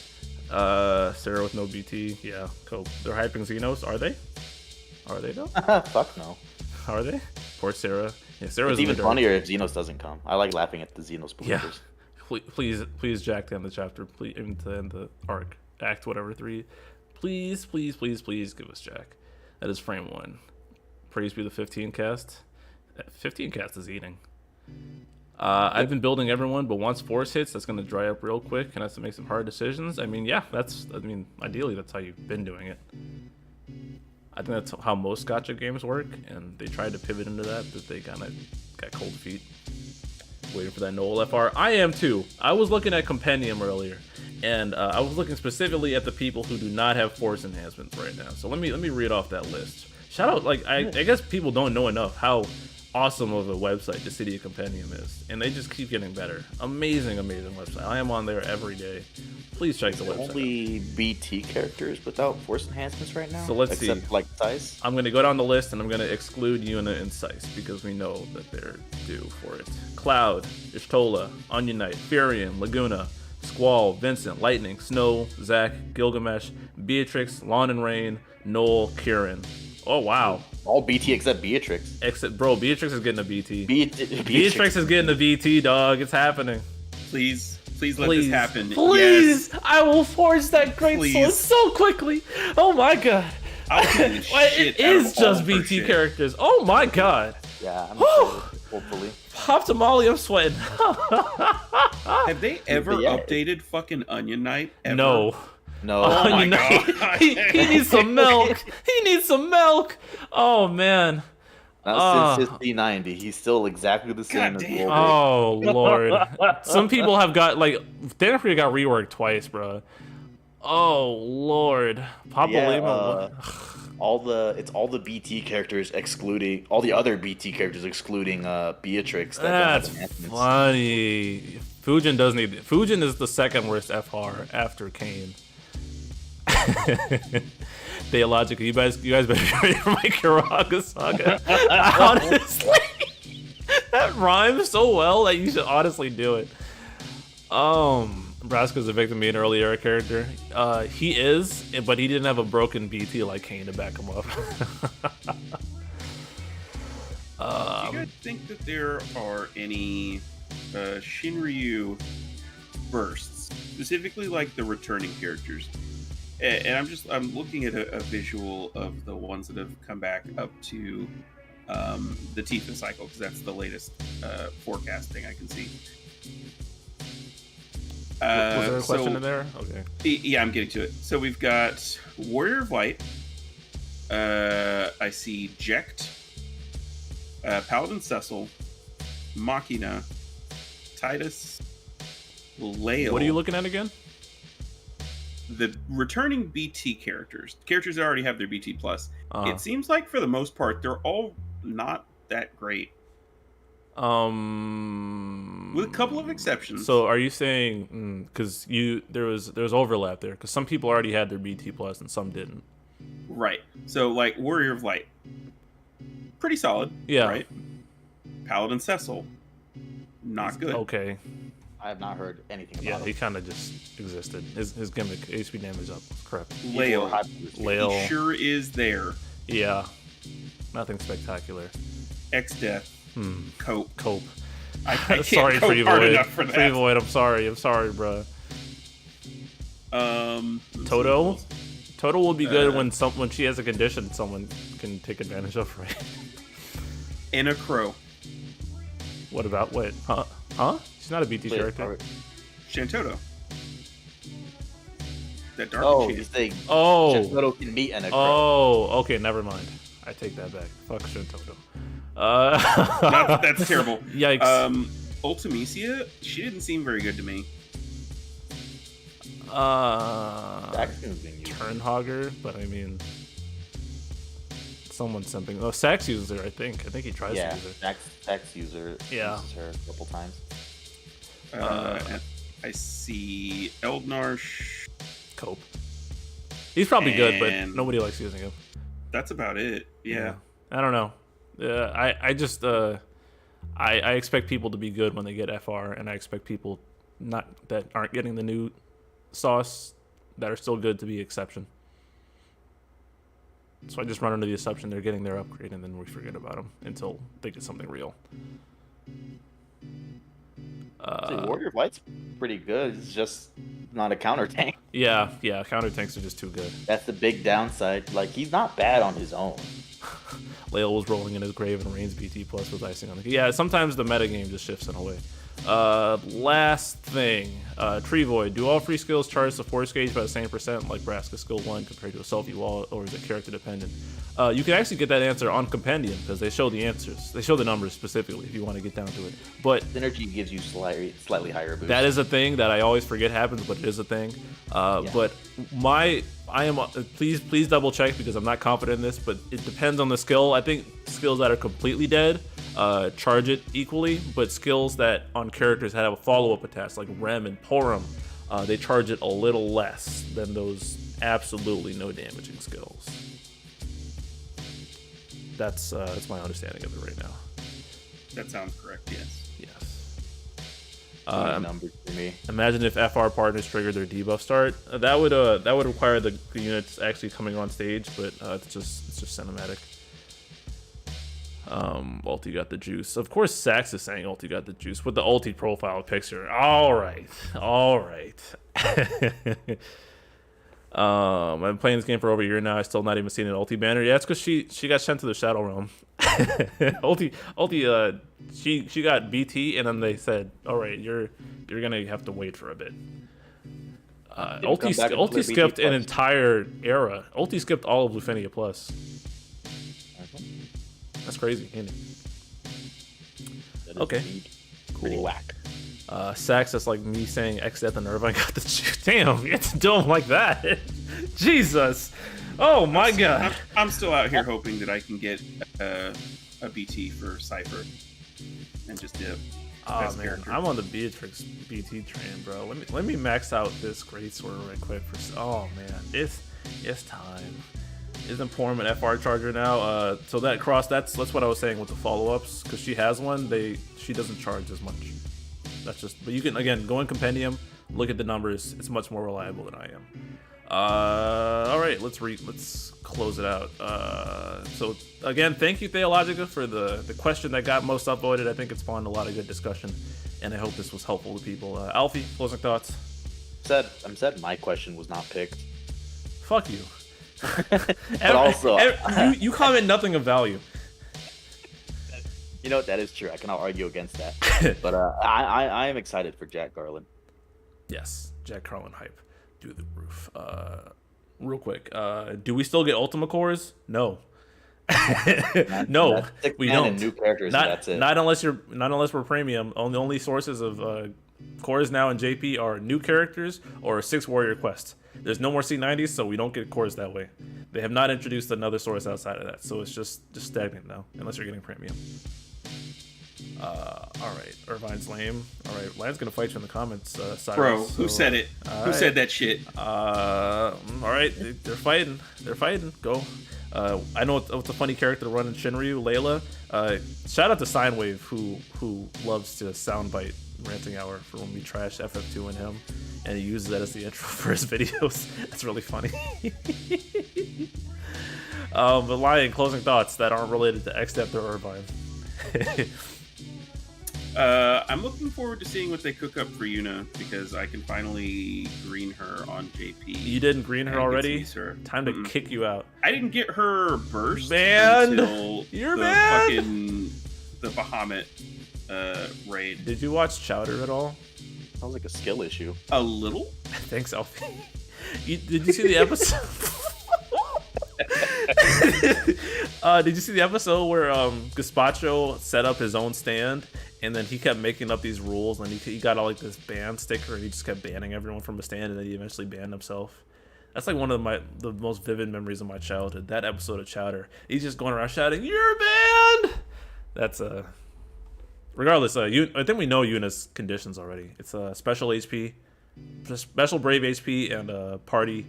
Sarah with no BT. Yeah, cool. They're hyping Xenos. Are they? Are they though? Fuck no. Are they? Poor Sarah. Yeah, Sarah's it's even funnier if Xenos doesn't come. I like laughing at the Xenos believers. Yeah. Please, Jack, to end the chapter. Please, to end the arc, act whatever 3. Please, give us Jack. That is frame 1. Praise be the 15 cast. 15 cast is eating. I've been building everyone, but once force hits, that's going to dry up real quick and have to make some hard decisions. I mean, yeah, ideally, that's how you've been doing it. I think that's how most gacha games work, and they tried to pivot into that, but they kind of got cold feet. Waiting for that Noel FR. I am too. I was looking at Compendium earlier, and I was looking specifically at the people who do not have force enhancements right now. So let me read off that list. Shout out, like, I guess people don't know enough how awesome of a website the City of Compendium is, and they just keep getting better. Amazing website. I am on there every day. Please check the website. Only BT characters without force enhancements right now. So let's except see. Like Size. I'm gonna go down the list and I'm gonna exclude Yuna and Sice because we know that they're due for it. Cloud, Ishtola, Onion Knight, Furion, Laguna, Squall, Vincent, Lightning, Snow, Zack, Gilgamesh, Beatrix, Lawn and Rain, Noel, Kieran. Oh wow. All BT except Beatrix. Bro, Beatrix is getting a BT. Beatrix is getting a BT, dog. It's happening. Please let this happen. Please, Yes. I will forge that great Please. sword so quickly. Oh my god. It is just BT characters. Oh my god. Yeah, I'm excited, hopefully. Pop tamale, I'm sweating. Have they ever updated fucking Onion Knight? Ever? No. No. Oh my God. god. he needs some milk. He needs some milk. Oh man. Not since his P90. He's still exactly the same God as damn. Wolverine. Oh lord. Some people have got like Danfrey got reworked twice, bro. Oh lord. Papa Lima. It's all the BT characters excluding all the other BT characters excluding Beatrix. That's don't have enhancements. funny. Fujin is the second worst FR after Kane. Theologically, you guys better be ready for my Kiraga saga. Honestly, that rhymes so well that you should honestly do it. Braska's a victim being an early era character. He is, but he didn't have a broken BT like Kane to back him up. Do you guys think that there are any Shinryu bursts, specifically like the returning characters? And I'm looking at a visual of the ones that have come back up to the Tifa cycle, because that's the latest forecasting I can see. Was there a question in there? Okay. Yeah, I'm getting to it. So we've got Warrior of Light. I see Jekt, Paladin Cecil, Machina, Titus, Lael. What are you looking at again? The returning BT characters that already have their BT plus. Uh-huh. It seems like for the most part they're all not that great, with a couple of exceptions. So are you saying because there was overlap there because some people already had their BT plus and some didn't? Right. So like Warrior of Light, pretty solid. Yeah. Right. Paladin Cecil, not good. Okay. I have not heard anything about Yeah, him. he kind of just existed. His gimmick, HP damage up. Crap. Lael, Lael. he sure is there. Yeah. Nothing spectacular. X-Death, Cope. I can't Sorry, go Free hard Void. enough for that. Free Void, I'm sorry, bro. Toto? Toto will be good when she has a condition someone can take advantage of, right? And a Crow. What about what? Huh? She's not a BT character. Shantoto. That dark he's saying Shinryu can meet and a okay, never mind. I take that back. Fuck Shintoto. That's terrible. Yikes. Ultimisia, she didn't seem very good to me. Turnhogger, but I mean, someone's something. Oh, Sax user, I think. I think he tries to use her. Sax user uses her a couple times. I see Eldnarsh. Cope. He's probably good, but nobody likes using him. That's about it. Yeah. I don't know. I just I expect people to be good when they get FR, and I expect people that aren't getting the new sauce that are still good to be exception. So I just run under the assumption they're getting their upgrade, and then we forget about them until they get something real. Warrior of Light's pretty good. It's just not a counter tank. Yeah, counter tanks are just too good. That's the big downside. Like, he's not bad on his own. Layla was rolling in his grave and Rain's BT plus was icing on the cake. Yeah, sometimes the metagame just shifts in a way. Last thing, Tree Void. Do all free skills charge the force gauge by the same percent like Braska's skill 1 compared to a selfie wall, or is it character dependent? You can actually get that answer on Compendium because they show the answers. They show the numbers specifically if you want to get down to it. But Synergy gives you slightly higher boost. that is a thing that I always forget happens, but it is a thing. But please double check because I'm not confident in this, but it depends on the skill. I think skills that are completely dead charge it equally, but skills that on characters that have a follow-up attached, like Rem and Porum, they charge it a little less than those absolutely no damaging skills. That's my understanding of it right now. That sounds correct. Yes. Yes. Numbers for me. Imagine if FR partners triggered their debuff start. That would require the units actually coming on stage, but it's just cinematic. Ulti got the juice. Of course, Sax is saying Ulti got the juice with the Ulti profile picture. All right. I've been playing this game for over a year now. I still not even seen an Ulti banner. Yeah, it's because she got sent to the Shadow Realm. Ulti, she got BT, and then they said, "All right, you're gonna have to wait for a bit." Ulti skipped an entire era. Ulti skipped all of Lufinia Plus. That's crazy, ain't it? Okay, cool. Pretty whack. Sax, that's like me saying X Death and Irvine got the juice. Damn, you have to do them like that. Jesus. Oh my god. I'm still out here hoping that I can get a BT for Cypher and just dip. Oh man, I'm on the Beatrix BT train, bro. Let me max out this greatsword right quick. Oh man, it's time. Isn't Porum an FR charger now? So that cross, that's what I was saying with the follow-ups, because she has one. She doesn't charge as much. That's just, but you can again go in Compendium, look at the numbers. It's much more reliable than I am. All right, let's close it out. So again, thank you Theologica for the question that got most upvoted. I think it spawned a lot of good discussion, and I hope this was helpful to people. Alfie, closing thoughts. I'm sad my question was not picked. Fuck you. But also, you comment nothing of value. You know, that is true. I cannot argue against that. But I am excited for Jack Garland. Yes, Jack Garland hype through the roof. Real quick, do we still get Ultima cores? No. No, we don't. And new characters. That's it. Not unless we're premium. The only sources of cores now in JP are new characters or 6 warrior quests. There's no more C90s, so we don't get cores that way. They have not introduced another source outside of that, so it's just stagnant now, unless you're getting premium. All right, Irvine's lame. All right, Lan's gonna fight you in the comments, Cyrus. Bro, who said it? Who said that shit? All right, they're fighting. Go. I know it's a funny character to run in Shinryu, Layla. Shout out to Sinewave who loves to soundbite Ranting Hour for when we trash FF2 and him, and he uses that as the intro for his videos. That's really funny. But Lion, closing thoughts that aren't related to X-Depth or Irvine. I'm looking forward to seeing what they cook up for Yuna, because I can finally green her on JP. You didn't green her already? Time to kick you out. I didn't get her burst until You're fucking the Bahamut raid. Did you watch Chowder at all? Sounds like a skill issue. A little? Thanks, Alfie. Did you see the episode? Did you see the episode where Gazpacho set up his own stand, and then he kept making up these rules, and he got all like this ban sticker, and he just kept banning everyone from the stand, and then he eventually banned himself. That's like one of the most vivid memories of my childhood. That episode of Chowder. He's just going around shouting, "You're banned!" That's regardless. I think we know Yuna's conditions already. It's a special HP, special brave HP, and party.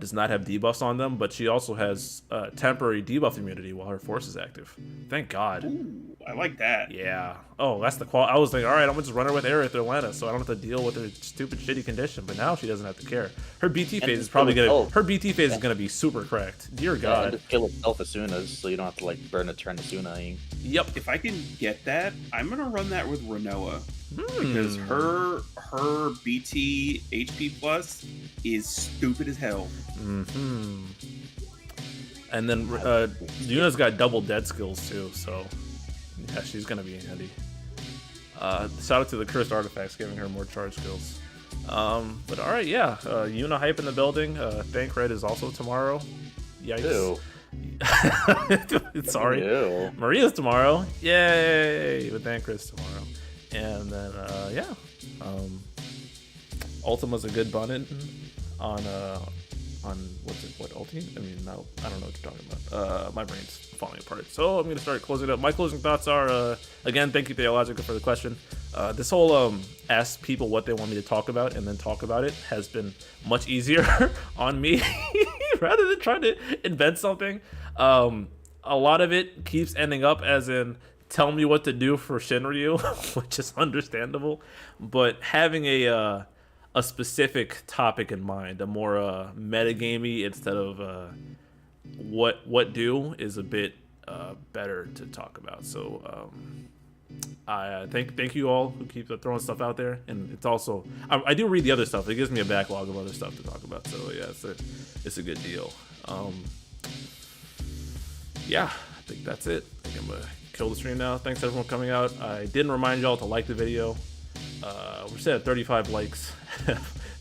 Does not have debuffs on them, but she also has temporary debuff immunity while her force is active. Thank God. Ooh, I like that. Yeah. Oh, that's the qual. I was like, all right, I'm gonna just run her with Aerith or Lana, so I don't have to deal with her stupid, shitty condition. But now she doesn't have to care. Her BT phase is probably gonna. Her BT phase is gonna be super cracked. Dear God. And just kill itself as soon as, so you don't have to like burn a turn as soon as. Yep. If I can get that, I'm gonna run that with Renoa. Because her BT HP plus is stupid as hell. And then Yuna's got double dead skills too, so yeah, she's gonna be handy. Shout out to the cursed artifacts giving her more charge skills. But all right, yeah, Yuna hype in the building. Thank Red is also tomorrow. Yikes. Ew. Sorry. Ew. Maria's tomorrow. Yay! With Dan Chris tomorrow. And then yeah. Ultima's a good button on what ulti? I mean, no, I don't know what you're talking about. My brain's falling apart. So I'm gonna start closing it up. My closing thoughts are again, thank you Theologica for the question. This whole ask people what they want me to talk about and then talk about it has been much easier on me rather than trying to invent something. A lot of it keeps ending up as in tell me what to do for Shinryu, which is understandable, but having a specific topic in mind, a more metagamey instead of what do is a bit better to talk about. So I thank you all who keep throwing stuff out there, and it's also I do read the other stuff. It gives me a backlog of other stuff to talk about. So yeah, it's a good deal. Yeah, I think that's it. I think I'm gonna kill the stream now. Thanks everyone for coming out. I didn't remind y'all to like the video. We're set at 35 likes.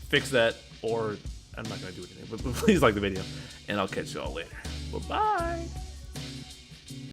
Fix that, or I'm not gonna do anything, but please like the video, and I'll catch y'all later. Bye-bye.